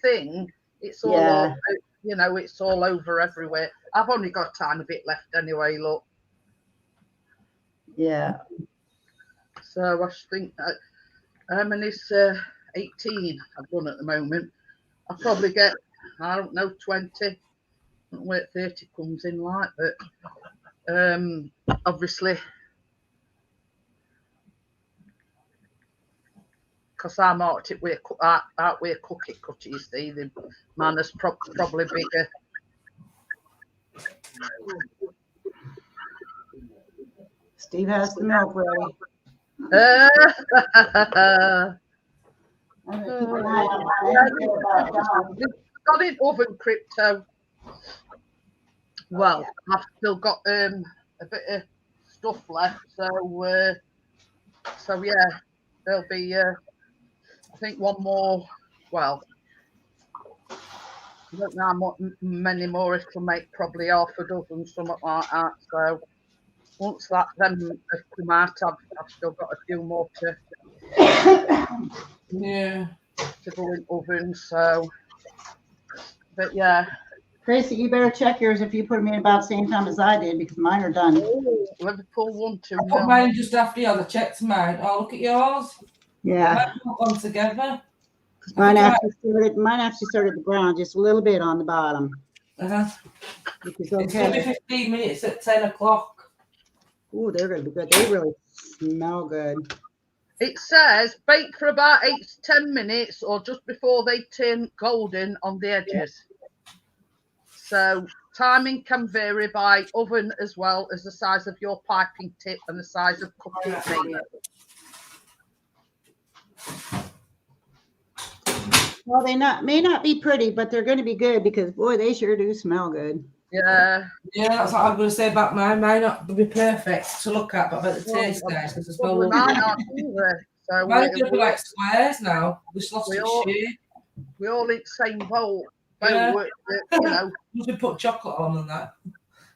thing. It's all
Yeah.
over, it's all over everywhere. I've only got a tiny bit left anyway. Look.
Yeah.
So I think And it's 18 I've done at the moment. I'll probably get, I don't know, 20. I don't know where 30 comes in like, but obviously, because I marked it with out with a cookie cutter, you see, the man is probably bigger.
Steve has the milk ready. I'm gonna keep an eye on mine.
Got it oven crypto. Well, I've still got a bit of stuff left, so yeah, there'll be I think one more. Well, I don't know how many more it'll make. Probably half a dozen, something like that. So once them have come out, I've still got a few more to go in oven. So, but yeah.
Tracy, you better check yours if you put them in about the same time as I did, because mine are done.
Oh, Liverpool 1-2.
I put mine just after yours. I checked mine. Oh, look at yours.
Yeah.
Mine put one together.
Mine actually started to brown just a little bit on the bottom. Which is
It's going to be
okay.
15 minutes at 10 o'clock.
Ooh, they're going to be good. They really smell good.
It says bake for about 8 to 10 minutes or just before they turn golden on the edges. So timing can vary by oven as well as the size of your piping tip and the size of cooking thing.
Well, they may not be pretty, but they're going to be good because boy, they sure do smell good.
Yeah.
Yeah, that's what I'm going to say about mine. Mine not be perfect to look at, but I bet the taste nice because the smell lovely.
Mine aren't either. So
mine are like squares now. We've lost its shape.
We all eat the same bowl.
Yeah.
You know.
You should put chocolate on and that.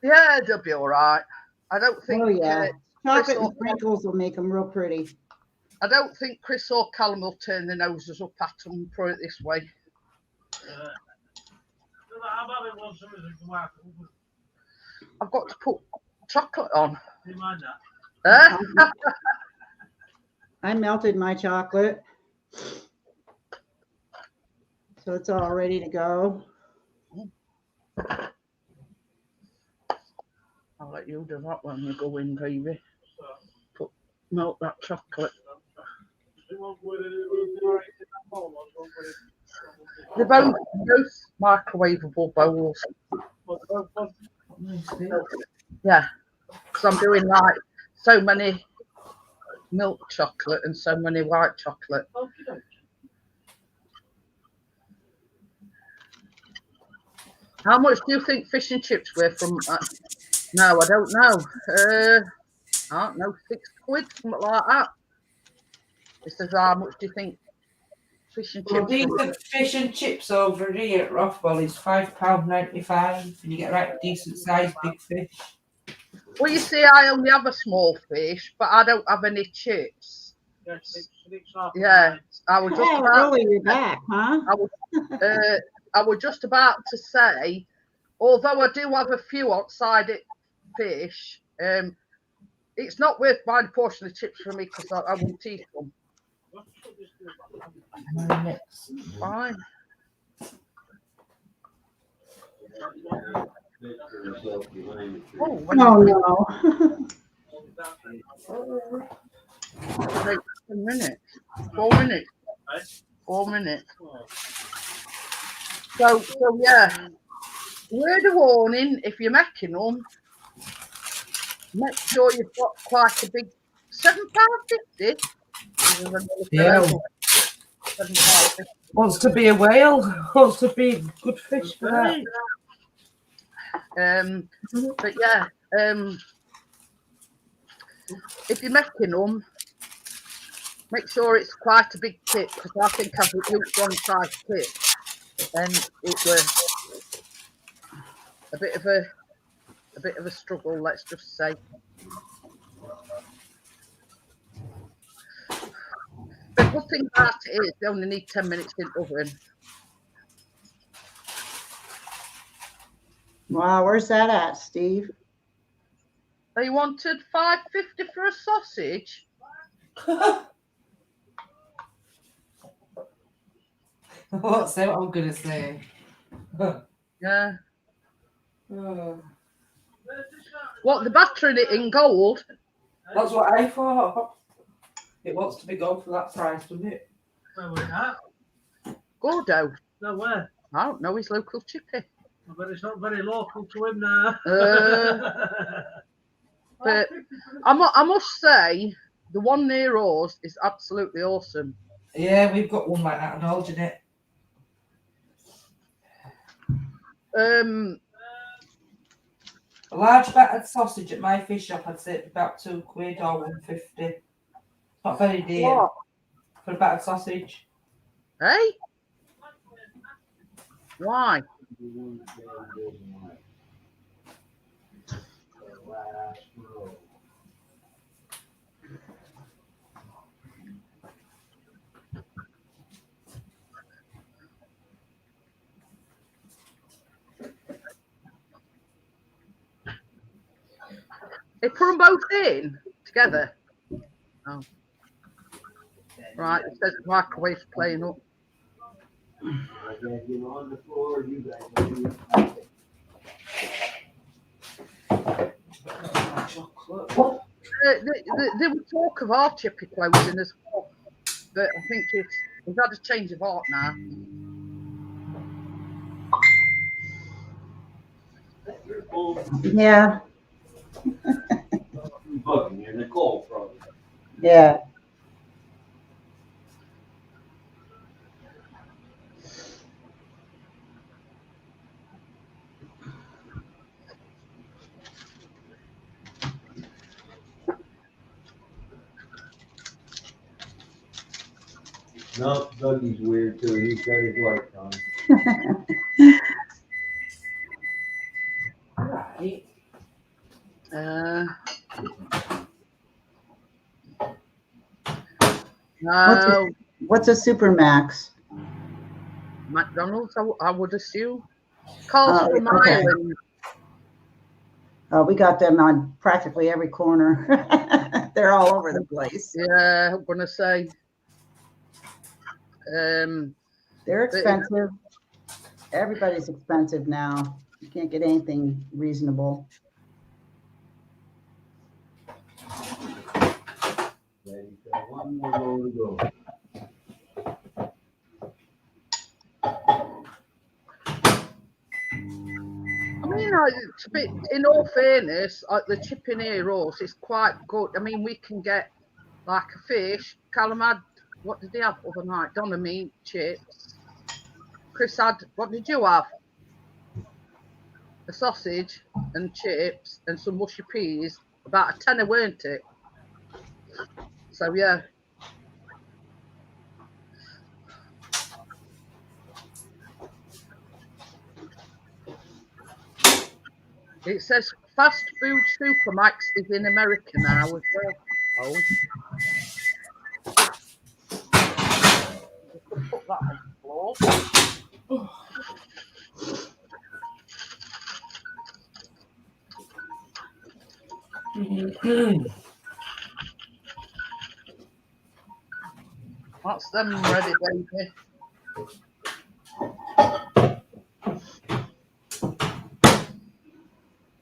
Yeah, they'll be all right. I don't think.
Oh yeah, chocolate and sprinkles will make them real pretty.
I don't think Chris or Callum will turn their noses up at them, put it this way. I've got to put chocolate on.
I melted my chocolate, so it's all ready to go.
I'll let you do that when you go in, baby. Melt that chocolate. They're both microwavable bowls. Yeah, because I'm doing like so many milk chocolate and so many white chocolate. How much do you think fish and chips were from? No, I don't know. I don't know, £6, something like that. It says, how much do you think fish and chips?
Decent fish and chips over here at Rothwell is £5.95, and you get right decent sized big fish.
Well, you see, I only have a small fish, but I don't have any chips. Yeah, I was just about.
You're back, huh?
I was just about to say, although I do have a few outside it fish, it's not worth buying a portion of chips for me because I won't eat them. Fine.
Oh no.
10 minutes. 4 minutes. 4 minutes. So yeah. Word of warning, if you're making them, make sure you've got quite a big £7.50.
Yeah. Wants to be a whale, wants to be good fish for that.
But yeah, if you're making them, make sure it's quite a big tip because I think I've used one size tip and it was a bit of a struggle, let's just say. The good thing about it is they only need 10 minutes in the oven.
Wow, where's that at, Steve?
They wanted $5.50 for a sausage.
What's that I'm gonna say?
Yeah.
Oh,
What, the battering it in gold?
that's what I thought. It wants to be gold for that price, doesn't it?
Where was that?
Gordo.
No, where?
I don't know, his local chippy.
But it's not very local to him now.
But I must say, the one near us is absolutely awesome.
Yeah, we've got one like that and all, Jeanette.
Um,
A large battered sausage at my fish shop, I'd say it's about £2 or £1.50. Not very dear
what?
for a battered sausage.
Hey? Why? They put them both in together. Oh. Right, it says microwave's playing up. There was talk of our chippy closing as well, but I think we've had a change of heart now.
Yeah.
Bugging you, Nicole, probably.
Yeah.
No, Dougie's weird too. He's got his lights on.
Right.
No,
What's a Supermax?
McDonald's, I would assume. Carl's
Oh,
from
okay.
Ireland.
We got them on practically every corner. They're all over the place.
Yeah, I'm gonna say.
They're expensive. Everybody's expensive now. You can't get anything reasonable.
Ready for one more roll to go.
I mean, it's a bit, in all fairness, like the chipping here rolls is quite good. I mean, we can get like a fish. Callum had, what did he have other night? Donna meat, chips. Chris had, what did you have? A sausage and chips and some mushy peas. About a tenner, weren't it? So yeah. It says fast food supermax is in America now as well. Oh. You could put that on the floor. That's them ready, baby.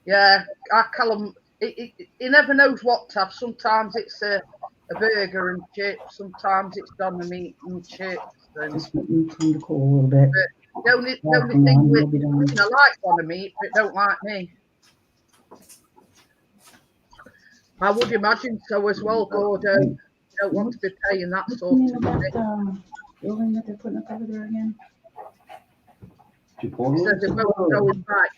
Yeah, I call them. He never knows what to have. Sometimes it's a burger and chips. Sometimes it's Donna meat and chips. And
Just let me turn the cool a little bit.
the only
Come
thing
on,
with
we'll be done.
I like Donna meat, but it don't like me. I would imagine so as well, Gordo. You don't want to be paying that sort of money.
Building that they're putting up over there again.
Chipotle?
So they're both going back.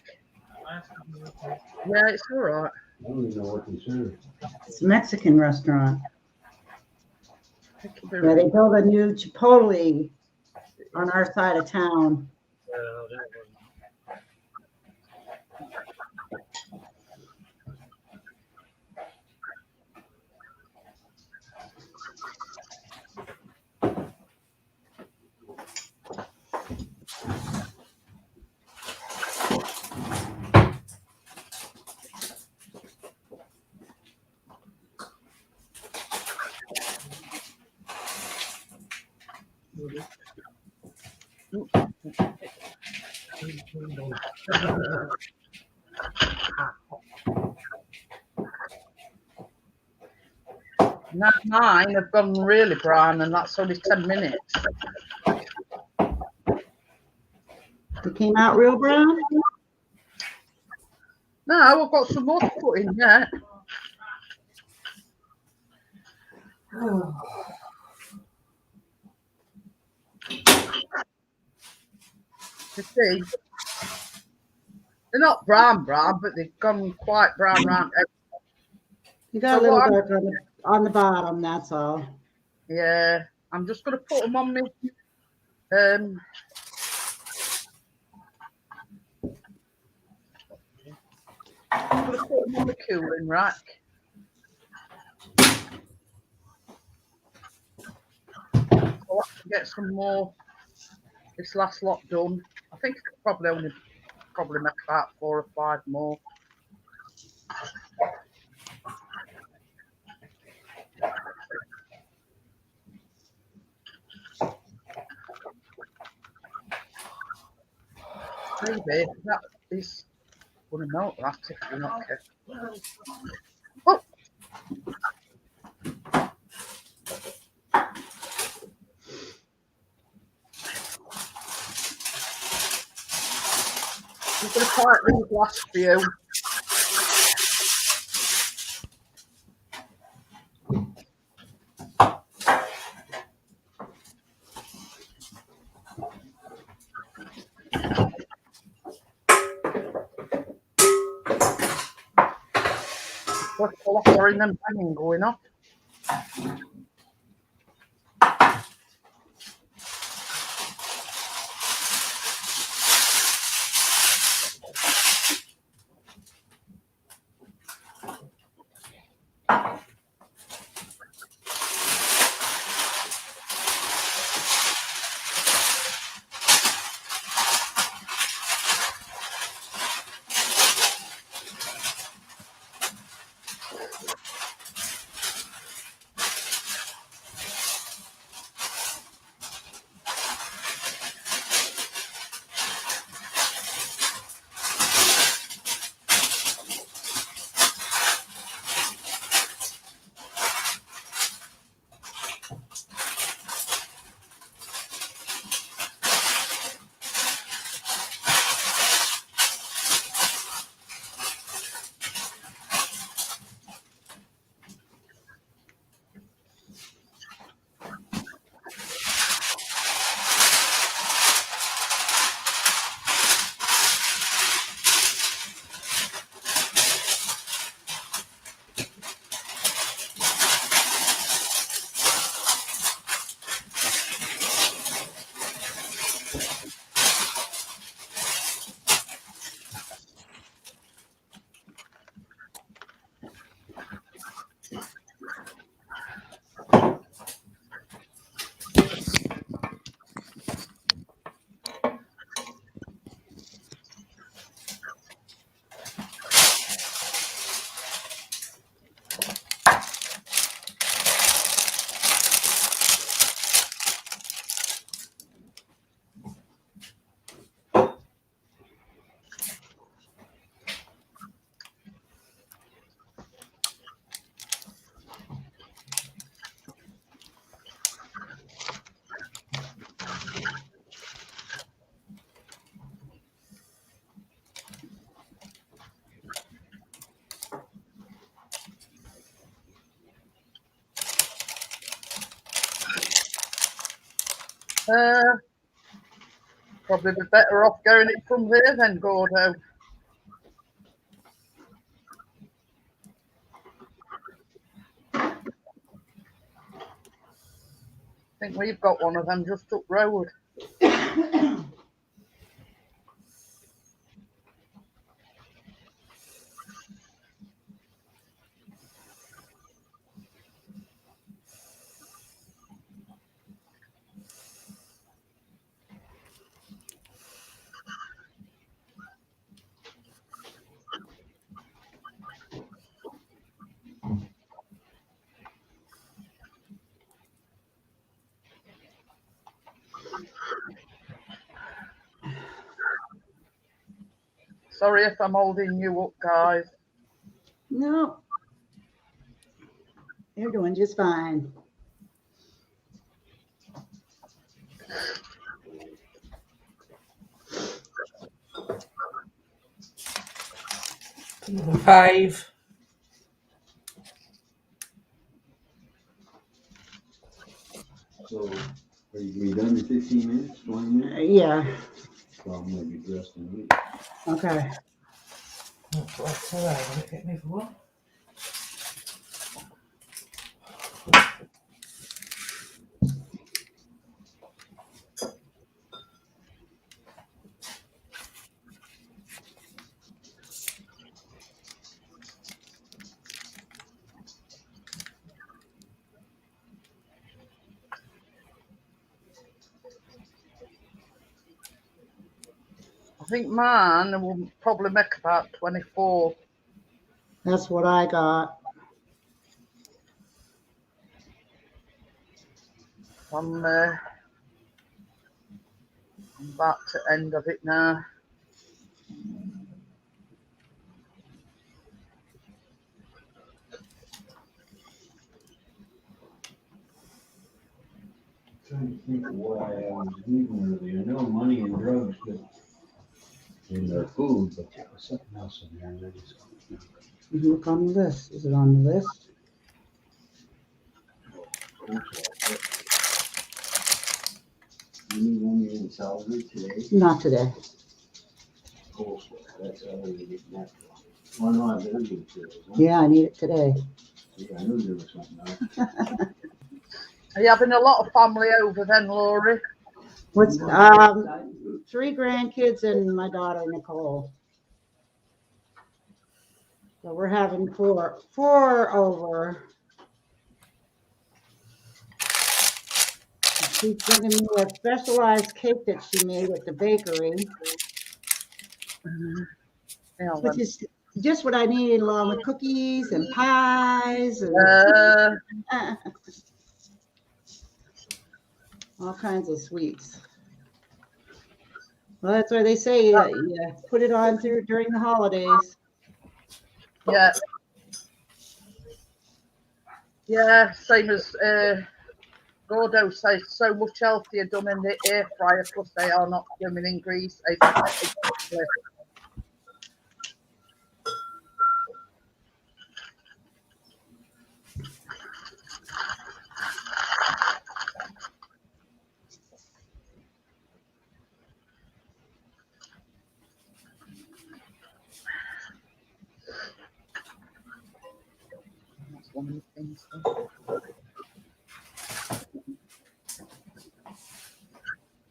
Yeah, it's all right.
I don't even know what they serve.
It's a Mexican restaurant.
Thank you
Yeah,
very
they
much.
built a new Chipotle on our side of town.
Now mine have gone really brown, and that's only 10 minutes.
It came out real brown?
No, I've got some more to put in yet. You see, they're not brown, but they've gone quite brown round.
You got
So
a little
what
dark on the bottom, that's all.
Yeah, I'm just going to put them on me. I'm going to put them on the cooling rack. So I can get some more. This last lot done. I think I could probably make about 4 or 5 more. Maybe that is going to melt that if you're not careful. Oh. I'm going to try these last few. What's the locker in them banging going off? Probably be better off going it from there then, Gordo. I think we've got one of them just up road. Sorry if I'm holding you up, guys.
No. They're doing just fine.
Number 5.
So, are you gonna be done in 15 minutes, 20 minutes?
Yeah.
So I'm gonna be dressed and leave.
Okay.
What's all right? Get me for one.
I think mine will probably make about 24.
That's what I got.
I'm about to end of it now.
Trying to think of why I was leaving early. I know money and drugs but in their food, but there was something else in there and I just.
Look on the list. Is it on the list?
You need one unsalted today?
Not today.
Coleslaw, that's how we get that from. Well, no, I better get it today.
Yeah, I need it today.
Yeah, I knew there was something else.
Are you having a lot of family over then, Laurie?
What's 3 grandkids and my daughter Nicole. So we're having four over. She's bringing me a specialized cake that she made at the bakery,
Yeah,
which is just what I need, along with cookies and pies and all kinds of sweets. Well, that's why they say put it on during the holidays.
yeah. Yeah, same as Gordo says, so much healthier done in the air fryer, plus they are not swimming in grease. Exactly. That's one of the things.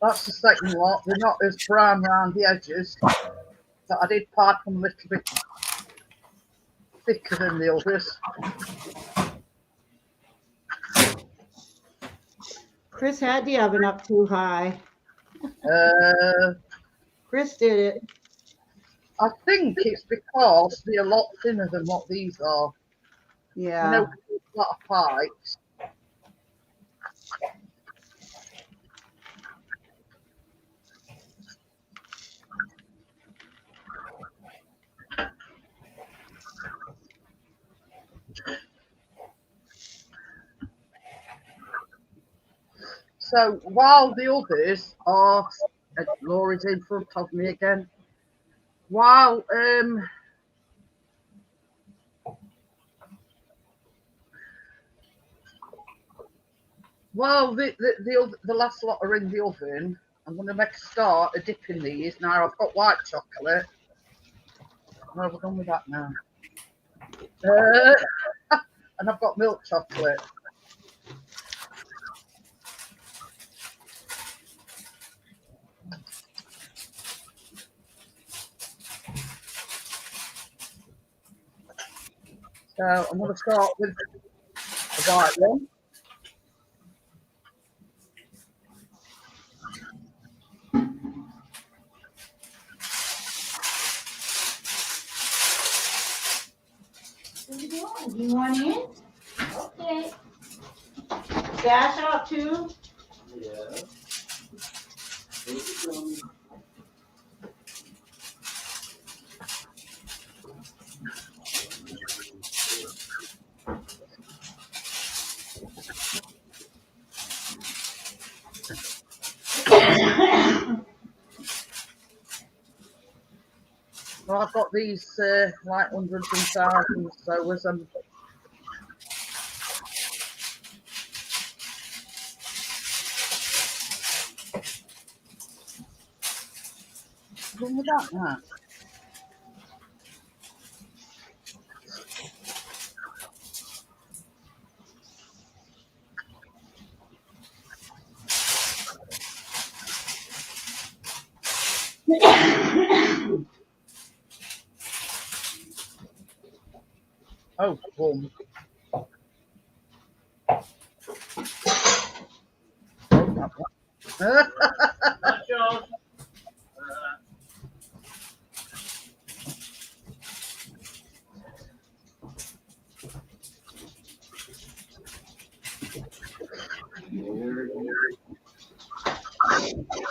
That's the second lot. They're not as brown around the edges, but I did part them a little bit thicker than the others.
Chris had the oven up too high. Chris did it.
I think it's because they're a lot thinner than what these are.
Yeah.
You know, a lot of pipes. So while the others are, Laurie's in front of me again. While the last lot are in the oven, I'm going to make a start of dipping these. Now I've got white chocolate. Where have I gone with that now? And I've got milk chocolate. So I'm going to start with the white one.
You want in? Okay. Dash out too?
Yeah.
I've got these like hundreds and thousands, so as I'm done with that now. Oh, boom.
That's yours.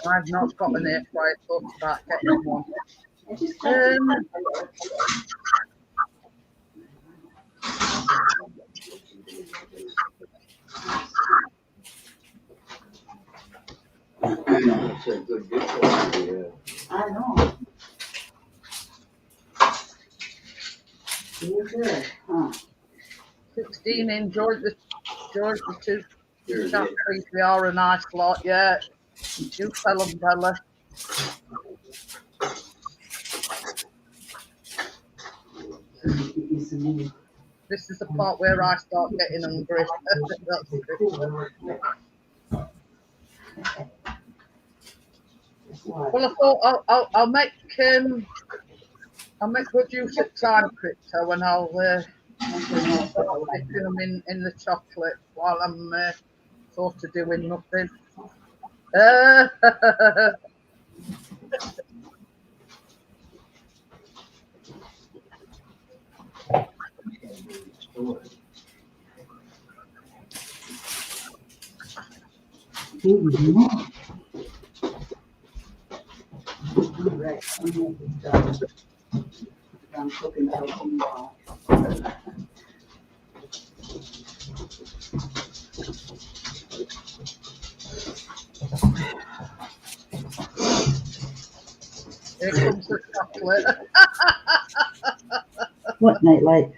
I've not got an air fryer, thought about getting one.
That's a good dishwasher.
I know. You're good, huh?
16 enjoyed the two chapters. They are a nice lot, yeah. You tell them, Bella. This is the part where I start getting hungry. That's well, I thought I'll make produce at time, Crypto, and I'll dipping them in the chocolate while I'm sort of doing nothing.
I'm cooking tomorrow.
Here comes the chocolate.
What nightlight?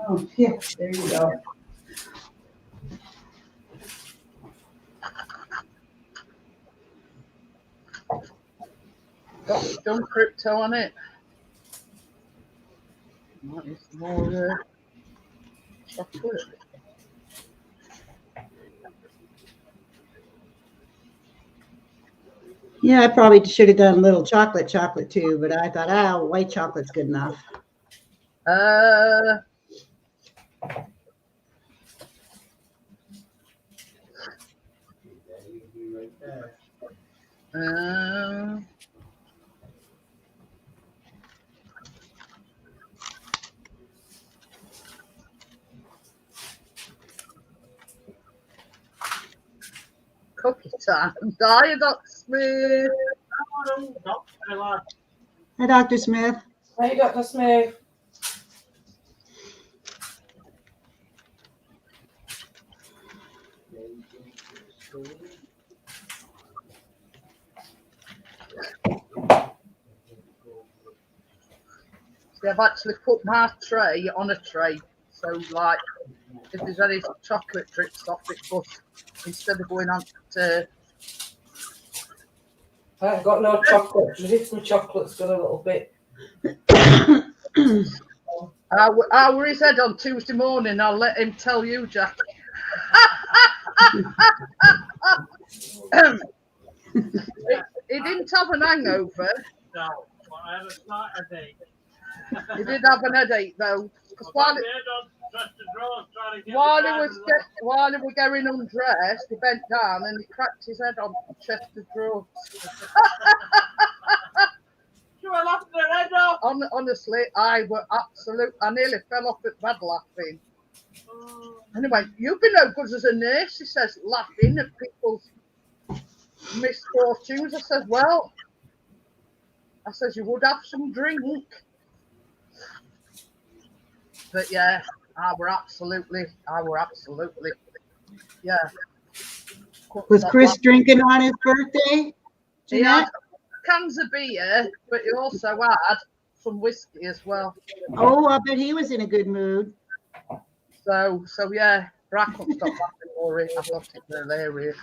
Oh, here, there you go.
Got some Crypto on it. That is more chocolate.
Yeah, I probably should have done a little chocolate too, but I thought, white chocolate's good enough.
Cookie time. Diet Dr. Smith.
Hi, Dr. Smith.
Hey, Dr. Smith.
See, I've actually put my tray on a tray, so like if there's any chocolate drips off it, but instead of going on to
I ain't got no chocolate. We did some chocolates, got a little bit.
I were his head on Tuesday morning, I'll let him tell you, Jack. He didn't have an hangover.
No, but I had a slight headache.
He did have an headache though. Because while he was going undressed, he bent down and he cracked his head on the chest of drawers.
You were laughing your head off.
Honestly, I nearly fell off at bed laughing. Anyway, you've been no good as a nurse, he says, laughing at people's misfortunes. I said, well, you would have some drink. But yeah, I were absolutely, yeah.
Was Chris drinking on his birthday, Jeanette?
cans of beer, but he also had some whiskey as well.
Oh, I bet he was in a good mood.
So yeah, but I couldn't stop laughing for it. I thought it was hilarious.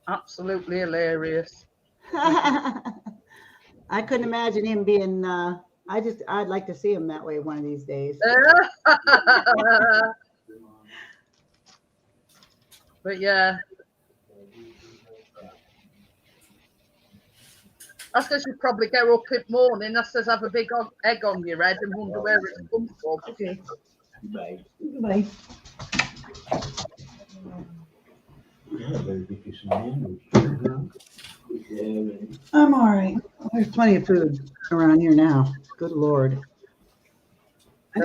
Absolutely hilarious.
I couldn't imagine him being. I'd like to see him that way one of these days.
But yeah, I says you probably get up in the morning. I says have a big egg on your head and wonder where it's come from.
Okay. Bye.
Bye.
Yeah, better get you some sandwich. Yeah,
I'm all right. There's plenty of food around here now. Good Lord. I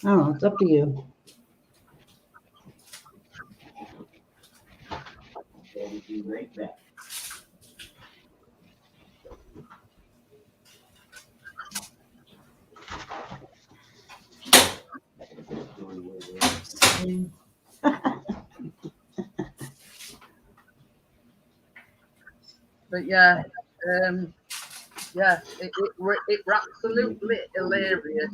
don't know. It's up to you.
I'll be right back.
But yeah, yeah, it absolutely hilarious.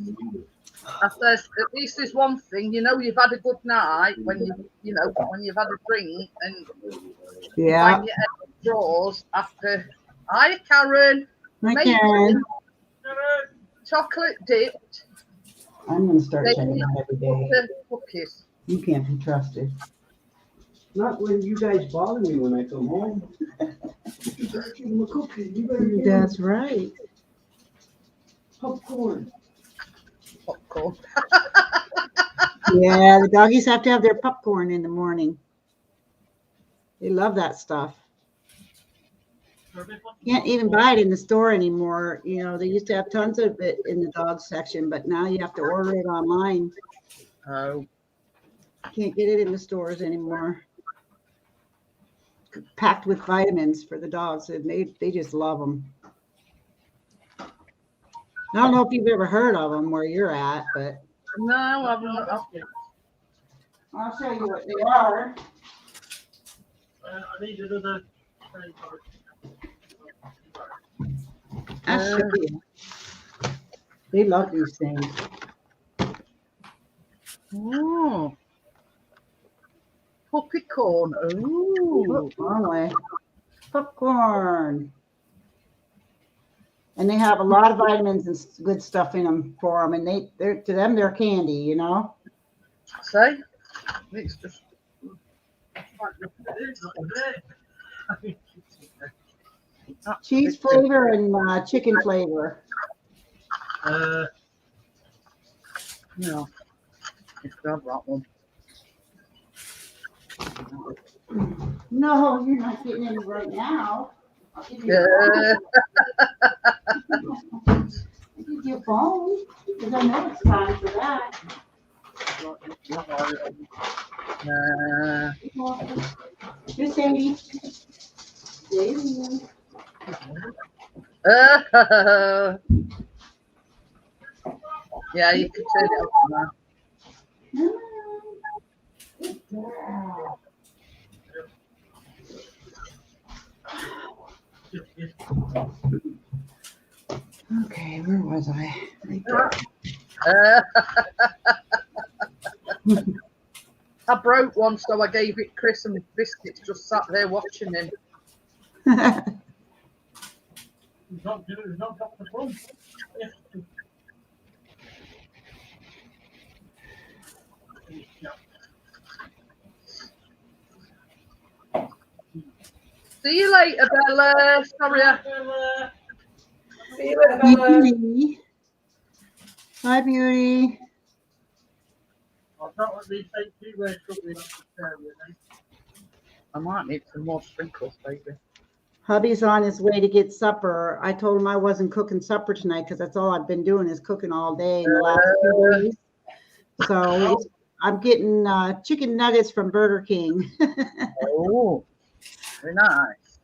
I says at least there's one thing, you know, you've had a good night when when you've had a drink and you
Yeah.
find your head in drawers after. Hi, Karen.
Hi,
Making
Karen.
chocolate dipped
I'm going to start checking
Danish
out every day.
butter cookies.
You can't be trusted.
Not when you guys bother me when I come home. You better give him a cookie. You better give him
That's right.
popcorn.
Popcorn.
Yeah, the doggies have to have their popcorn in the morning. They love that stuff. Can't even buy it in the store anymore. You know, they used to have tons of it in the dog section, but now you have to order it online.
Oh,
Can't get it in the stores anymore. Packed with vitamins for the dogs, and they just love them. I don't know if you've ever heard of them where you're at, but
no, I've not.
I'll show you what they are.
I need another.
I'll show you. They love these things.
Oh, puppy corn. Ooh.
Wrong way. Popcorn. And they have a lot of vitamins and good stuff in them for them. And they're to them, they're candy, you know?
Say, it's just.
Cheese flavor and chicken flavor.
No, it's grab that one.
No, you're not getting any right now. I'll give you
Yeah.
I'll give you a phone because I know it's time for that. Here, Sadie. Sadie.
Yeah, you can turn it up now.
Good girl. Okay, where was I? Right there.
I broke one, so I gave it Chris and biscuits. Just sat there watching him.
He's not got the phone.
See you later, Bella. Sorry.
See you later, Bella.
Beauty. Hi, Beauty.
I'll probably take 2 ways cooking up the chair with me.
I might need some more sprinkles, baby.
Hubby's on his way to get supper. I told him I wasn't cooking supper tonight because that's all I've been doing is cooking all day in the last 2 days. So I'm getting chicken nuggets from Burger King.
Oh, very nice.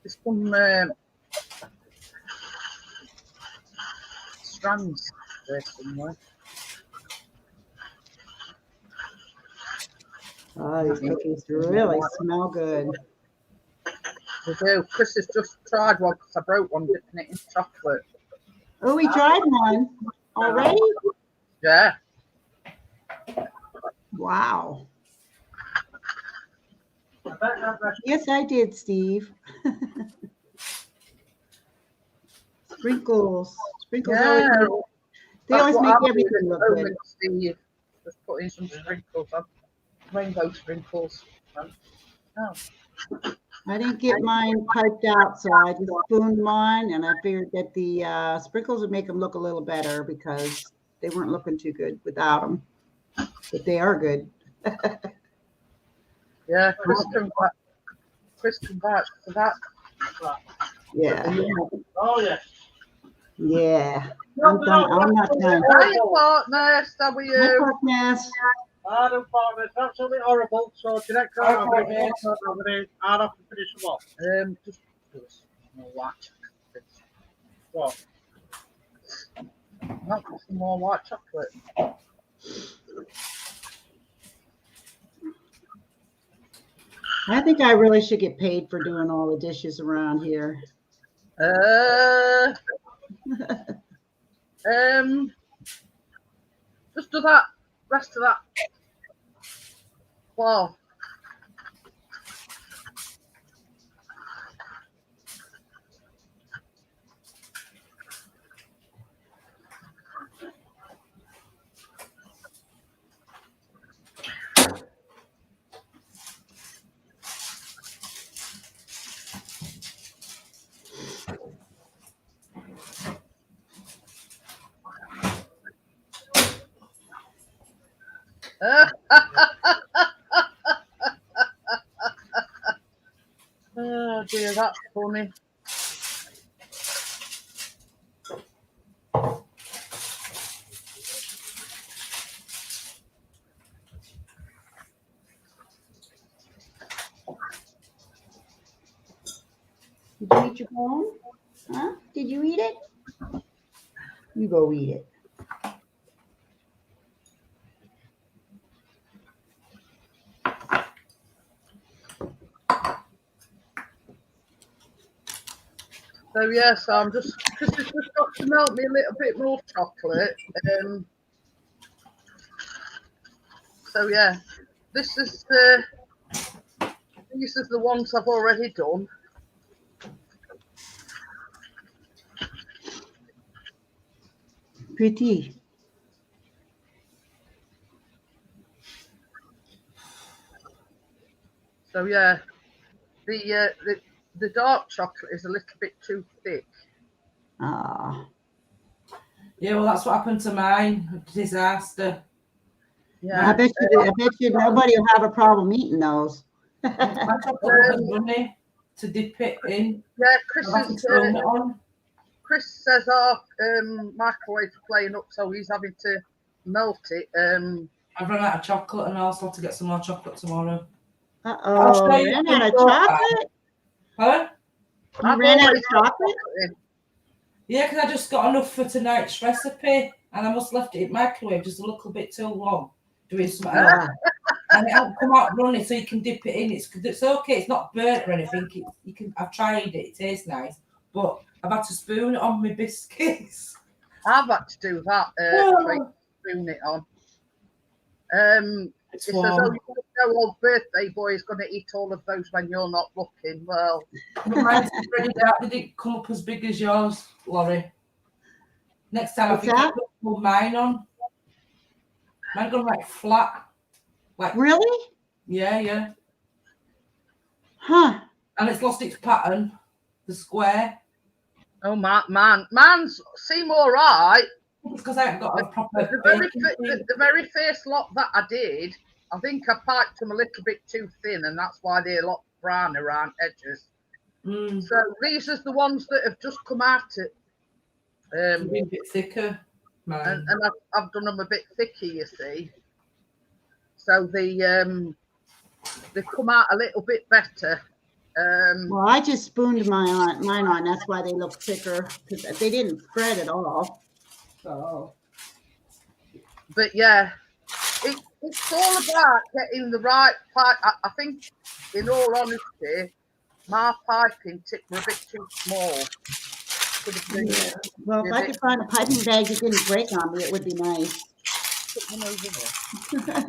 There's some strands there somewhere.
Oh, these cookies really smell good.
They do. Chris has just tried one because I broke one dipping it in chocolate.
Oh, we tried one already?
Yeah.
Wow.
I bet that rest-
Yes, I did, Steve. Sprinkles. Sprinkles always
Yeah.
make, they always
That's what
make
I'll do
everything
at
look
home
good.
and Steve. Just put in some sprinkles on. Rainbow sprinkles. Oh.
I didn't get mine piped out, so I just spooned mine, and I figured that the sprinkles would make them look a little better because they weren't looking too good without them. But they are good.
Yeah, Chris can vouch for that.
Yeah.
Oh, yes.
Yeah. I'm done. I'm not done.
Hiya, partner. How are
Hi,
you?
Partners.
Adam Farmer, it's absolutely horrible. So, Jeanette
Hi,
Tracy,
partners.
I'll have to finish them off.
Just do some more white chocolate.
What?
Not some more white chocolate.
I think I really should get paid for doing all the dishes around here.
Just do that. Rest of that. Wow. Oh dear, that's funny.
Did you eat your bone? Huh? Did you eat it? You go eat it.
So yes, I'm just Chris has just got to melt me a little bit more chocolate. So yeah, this is these are the ones I've already done.
Pretty.
So yeah, the dark chocolate is a little bit too thick.
Ah.
Yeah, well, that's what happened to mine. A disaster.
I
Yeah.
bet you nobody will have a problem eating those.
My chocolate wasn't runny to dip it in.
Yeah, Chris says our microwave's playing up, so he's having to melt it.
I've run out of chocolate and I'll have to get some more chocolate tomorrow.
Uh-oh, ran out of chocolate?
Huh?
You ran out of chocolate?
Yeah, because I just got enough for tonight's recipe and I must have left it in microwave just a little bit too long doing something else. And it'll come out runny so you can dip it in. It's okay, it's not burnt or anything. I've tried it tastes nice, but I've had to spoon it on my biscuits.
I've had to do that, spoon it on. It says, oh, you know, old birthday boy is going to eat all of those when you're not looking. Well,
mine's spread out. They didn't come up as big as yours, Laurie. Next time I think I'll put mine on. Mine gone like flat. Like
really?
Yeah.
Huh.
And it's lost its pattern, the square.
Oh man's seem all right.
It's because I haven't got a proper
the very first lot that I did, I think I piped them a little bit too thin, and that's why they're a lot brown around edges. So these are the ones that have just come out.
A bit thicker.
And I've done them a bit thicker, you see. So they come out a little bit better.
Well, I just spooned mine on. That's why they look thicker, because they didn't spread at all. So,
but yeah, It's all about getting the right pipe. I think, in all honesty, my piping tip were a bit too small. Could have been
Well, if I could find a piping bag that didn't break on me, it would be nice.
put one over there.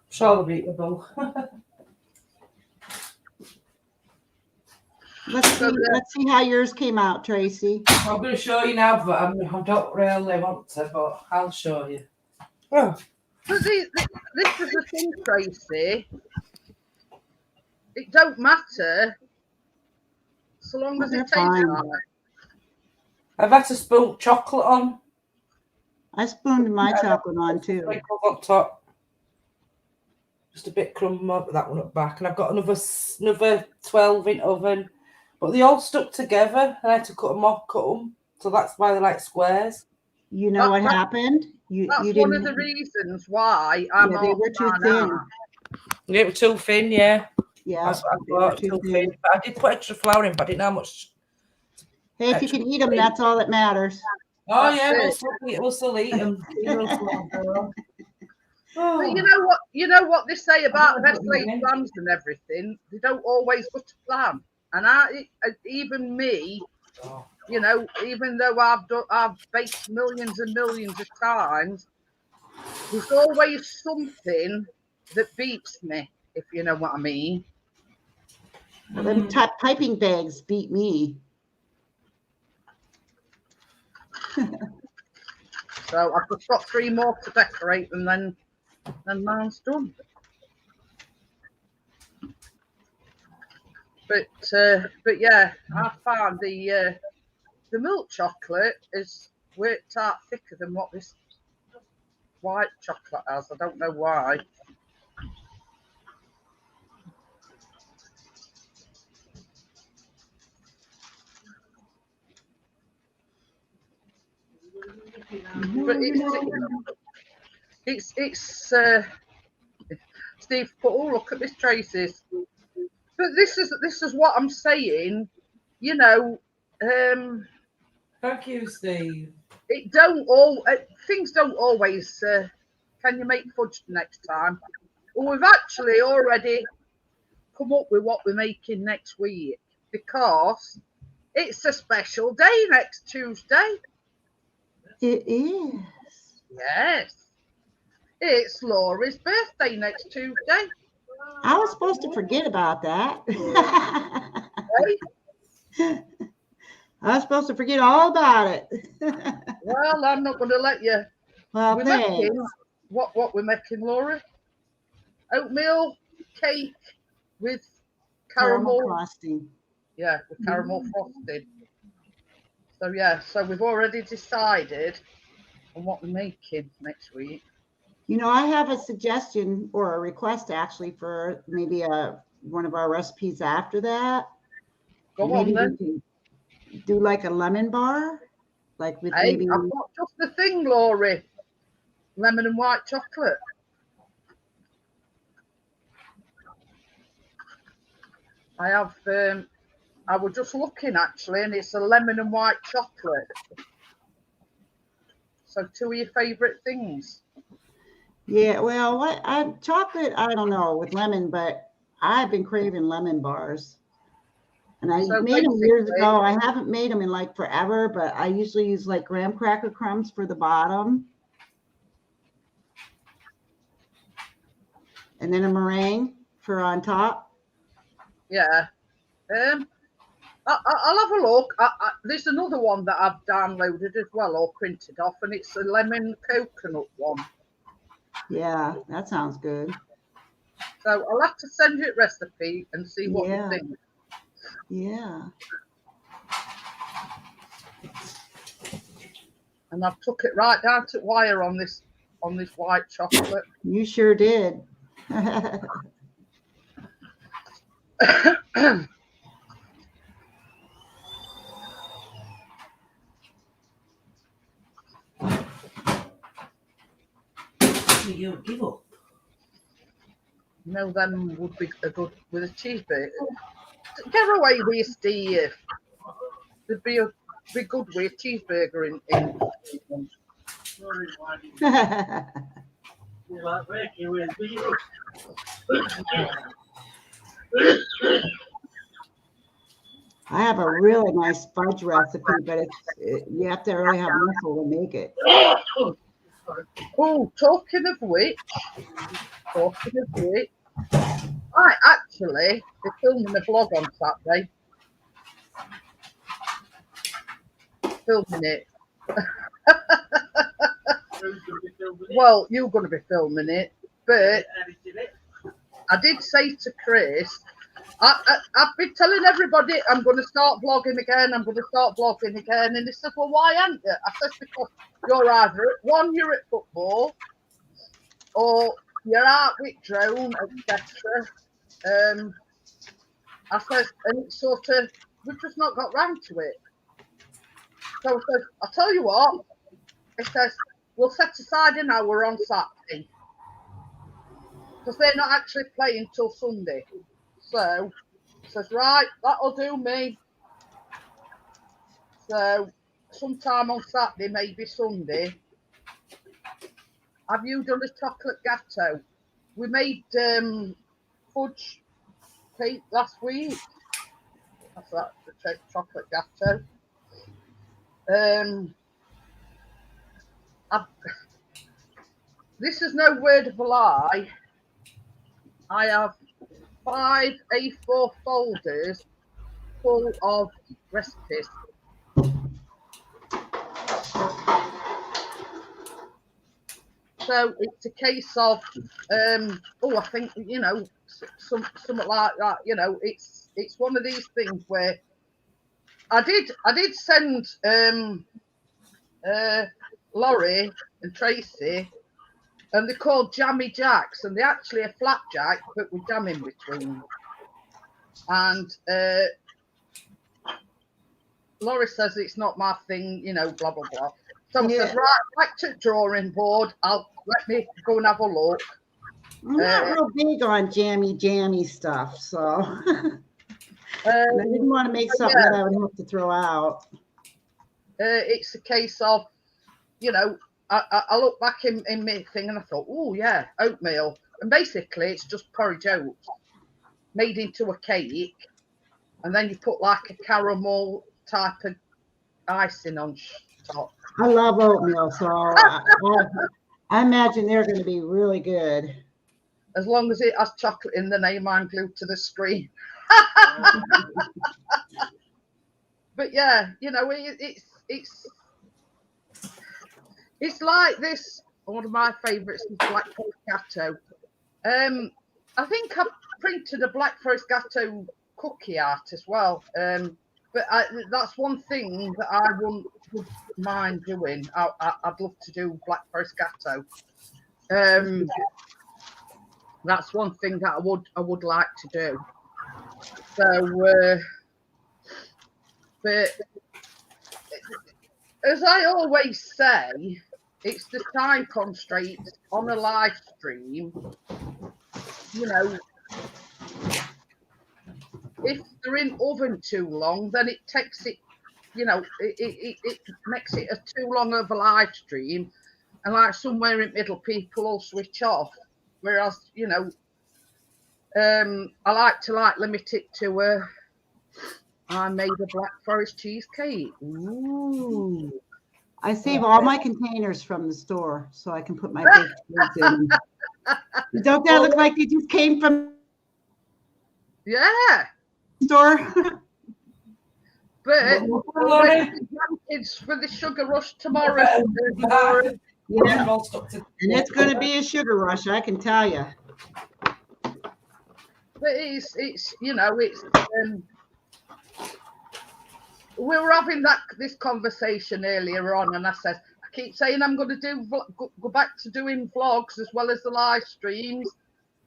Sure, beatable.
Let's see how yours came out, Tracy.
I'm going to show you now, but I don't really want to, but I'll show you. Oh.
But this is the thing, Tracy. It don't matter so long as it tastes right.
I've had to spoon chocolate on.
I spooned my chocolate on too.
Sprinkles up top. Just a bit crumb up that one up back. And I've got another 12-inch oven. But they all stuck together and I had to cut them. So that's why they're like squares.
You know what happened?
That's one of the reasons why I'm
they were too thin.
They were too thin, yeah.
Yeah,
that's what I thought, too thin. But I did put extra flour in, but I didn't know how much.
Hey, if you can eat them, that's all that matters.
Oh, yeah, we'll still eat them.
But you know what they say about best laid plans and everything. They don't always go to plan. And even me, even though I've baked millions and millions of times, there's always something that beats me, if you know what I mean.
Well, them piping bags beat me.
So I've just got 3 more to decorate, and then mine's done. But yeah, I found the milk chocolate is worked out thicker than what this white chocolate has. I don't know why. But it's Steve put, oh, look at this Tracy's. But this is what I'm saying,
Thank you, Steve.
Things don't always can you make fudge next time? Well, we've actually already come up with what we're making next week because it's a special day next Tuesday.
It is.
Yes. It's Laura's birthday next Tuesday.
I was supposed to forget about that. I was supposed to forget all about it.
Well, I'm not going to let you.
Well,
we're making, what we're making, Laura? Oatmeal cake with caramel
frosting.
Yeah, with caramel frosting. So yeah, so we've already decided on what we're making next week.
I have a suggestion or a request actually for maybe one of our recipes after that.
Go on then.
We can do like a lemon bar, like with maybe.
I've got just the thing, Laurie. Lemon and white chocolate. I have. I was just looking actually, and it's a lemon and white chocolate. So 2 of your favourite things.
Yeah, well, chocolate, I don't know with lemon, but I've been craving lemon bars. And I made them years ago. I haven't made them in like forever, but I usually use like graham cracker crumbs for the bottom. And then a meringue for on top.
Yeah. I'll have a look. There's another one that I've downloaded as well or printed off, and it's a lemon coconut one.
Yeah, that sounds good.
So I'll have to send you a recipe and see what you think.
Yeah.
And I've took it right down to wire on this white chocolate.
You sure did.
You give up.
No, them would be a good with a cheeseburger. Get away with you, Steve. There'd be good with a cheeseburger in.
You like working with me?
I have a really nice fudge recipe, but you have to really have muscle to make it.
Oh, talking of which, I actually be filming a vlog on Saturday. Filming it. Well, you're going to be filming it, but I did say to Chris, I've been telling everybody I'm going to start vlogging again. And he said, well, why aren't you? I said, because you're either you're at football, or you're out with drone, etc. I said, and it's sort of, we've just not got round to it. So I said, I'll tell you what. It says, we'll set aside an hour on Saturday. Because they're not actually playing till Sunday. So, says, right, that'll do me. So, sometime on Saturday, maybe Sunday. Have you done a chocolate gatto? We made fudge cake last week. That's that, the chocolate gatto. This is no word of a lie. I have 5 A4 folders full of recipes. So it's a case of, I think, something like that. It's one of these things where I did send Laurie and Tracy, and they're called Jammy Jacks, and they're actually a flapjack, but with jam in between. And Laurie says it's not my thing, blah blah blah. So I says, right, back to the drawing board. Let me go and have a look.
I'm not real big on jammy stuff, so and I didn't want to make something that I would have to throw out.
It's a case of, I look back in my thing and I thought, oh yeah, oatmeal, and basically it's just porridge oats made into a cake, and then you put like a caramel type of icing on top.
I love oatmeal, so I imagine they're going to be really good.
As long as it has chocolate in the name, I'm glued to the screen. But yeah, it's like this. One of my favourites is Black Forest Gatto. I think I've printed a Black Forest Gatto cookie art as well. But that's one thing that I wouldn't mind doing. I'd love to do Black Forest Gatto. That's one thing that I would like to do. So, but as I always say, it's the time constraints on a live stream. If they're in oven too long, then it takes it, it makes it a too long of a live stream. And like somewhere in the middle, people will switch off. Whereas, I like to limit it to I made a Black Forest cheesecake. Ooh.
I save all my containers from the store so I can put my baked goods in. Don't that look like they just came from
the
store?
But it's for the sugar rush tomorrow.
Yeah, and it's going to be a sugar rush, I can tell you.
But it's we were having this conversation earlier on, and I said, I keep saying I'm going to go back to doing vlogs as well as the live streams.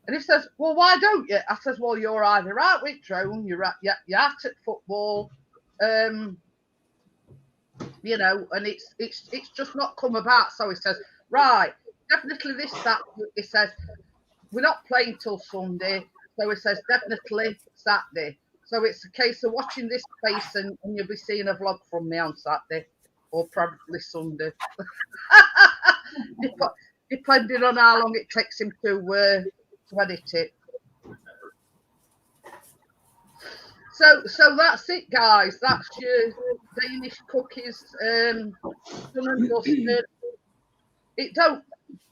And he says, well, why don't you? I says, well, you're either out with drone, you're out at football, and it's just not come about. So he says, right, definitely this Saturday. He says, we're not playing till Sunday. So he says, definitely Saturday. So it's a case of watching this space, and you'll be seeing a vlog from me on Saturday, or probably Sunday. depending on how long it takes him to edit it. So that's it, guys. That's your Danish cookies done and dusted. It don't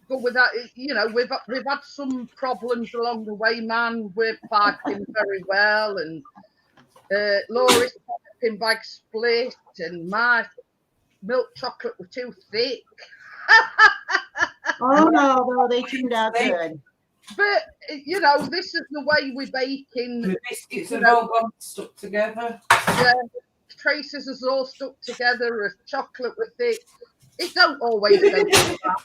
go without, you know, we've had some problems along the way, man. We're piping very well, and Laura's piping bag split, and my milk chocolate were too thick.
Oh no, they turned out good.
But you know, this is the way we're baking.
The biscuits have all gone stuck together.
Yeah, traces is all stuck together. As chocolate with thick. It don't always go like that.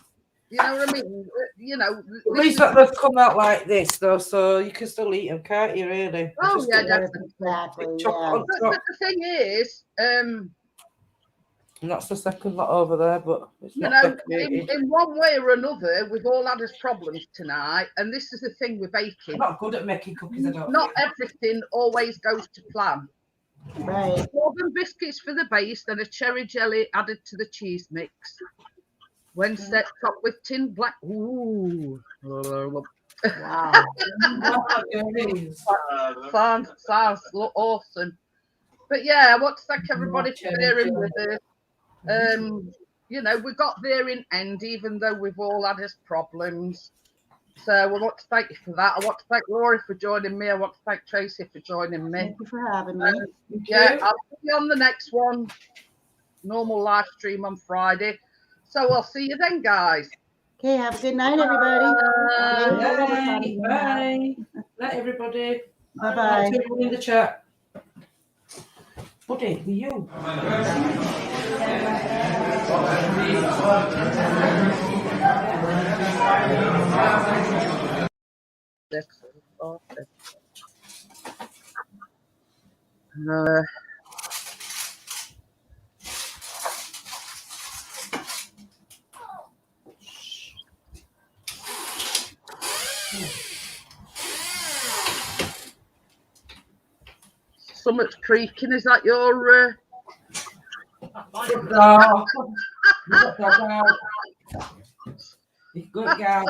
You know what I mean? You know.
At least that they've come out like this, though, so you can still eat them, can't you? Really?
Oh yeah, definitely.
Exactly.
Chocolate
Yeah.
But the thing is,
and that's the second lot over there, but it's
you
not
know,
decorated.
in one way or another, we've all had us problems tonight, and this is the thing with baking.
I'm not good at making cookies, I don't
Not
think.
everything always goes to plan.
Right.
Bourbon biscuits for the base, then a cherry jelly added to the cheese mix. When set top with tin black. Ooh.
Wow.
sounds awesome. But yeah, I want to thank everybody for bearing with us. You know, we got there in end, even though we've all had us problems. So I want to thank you for that. I want to thank Laura for joining me. I want to thank Tracy for joining me.
Thank you for having me.
Yeah, I'll see you on the next one. Normal live stream on Friday. So I'll see you then, guys.
Okay, have a good night, everybody.
Bye. Bye. Night, everybody.
Bye-bye.
Night to everyone in the chat. Buddy, were you?
Something's creaking. Is that your?
No. Good, girl.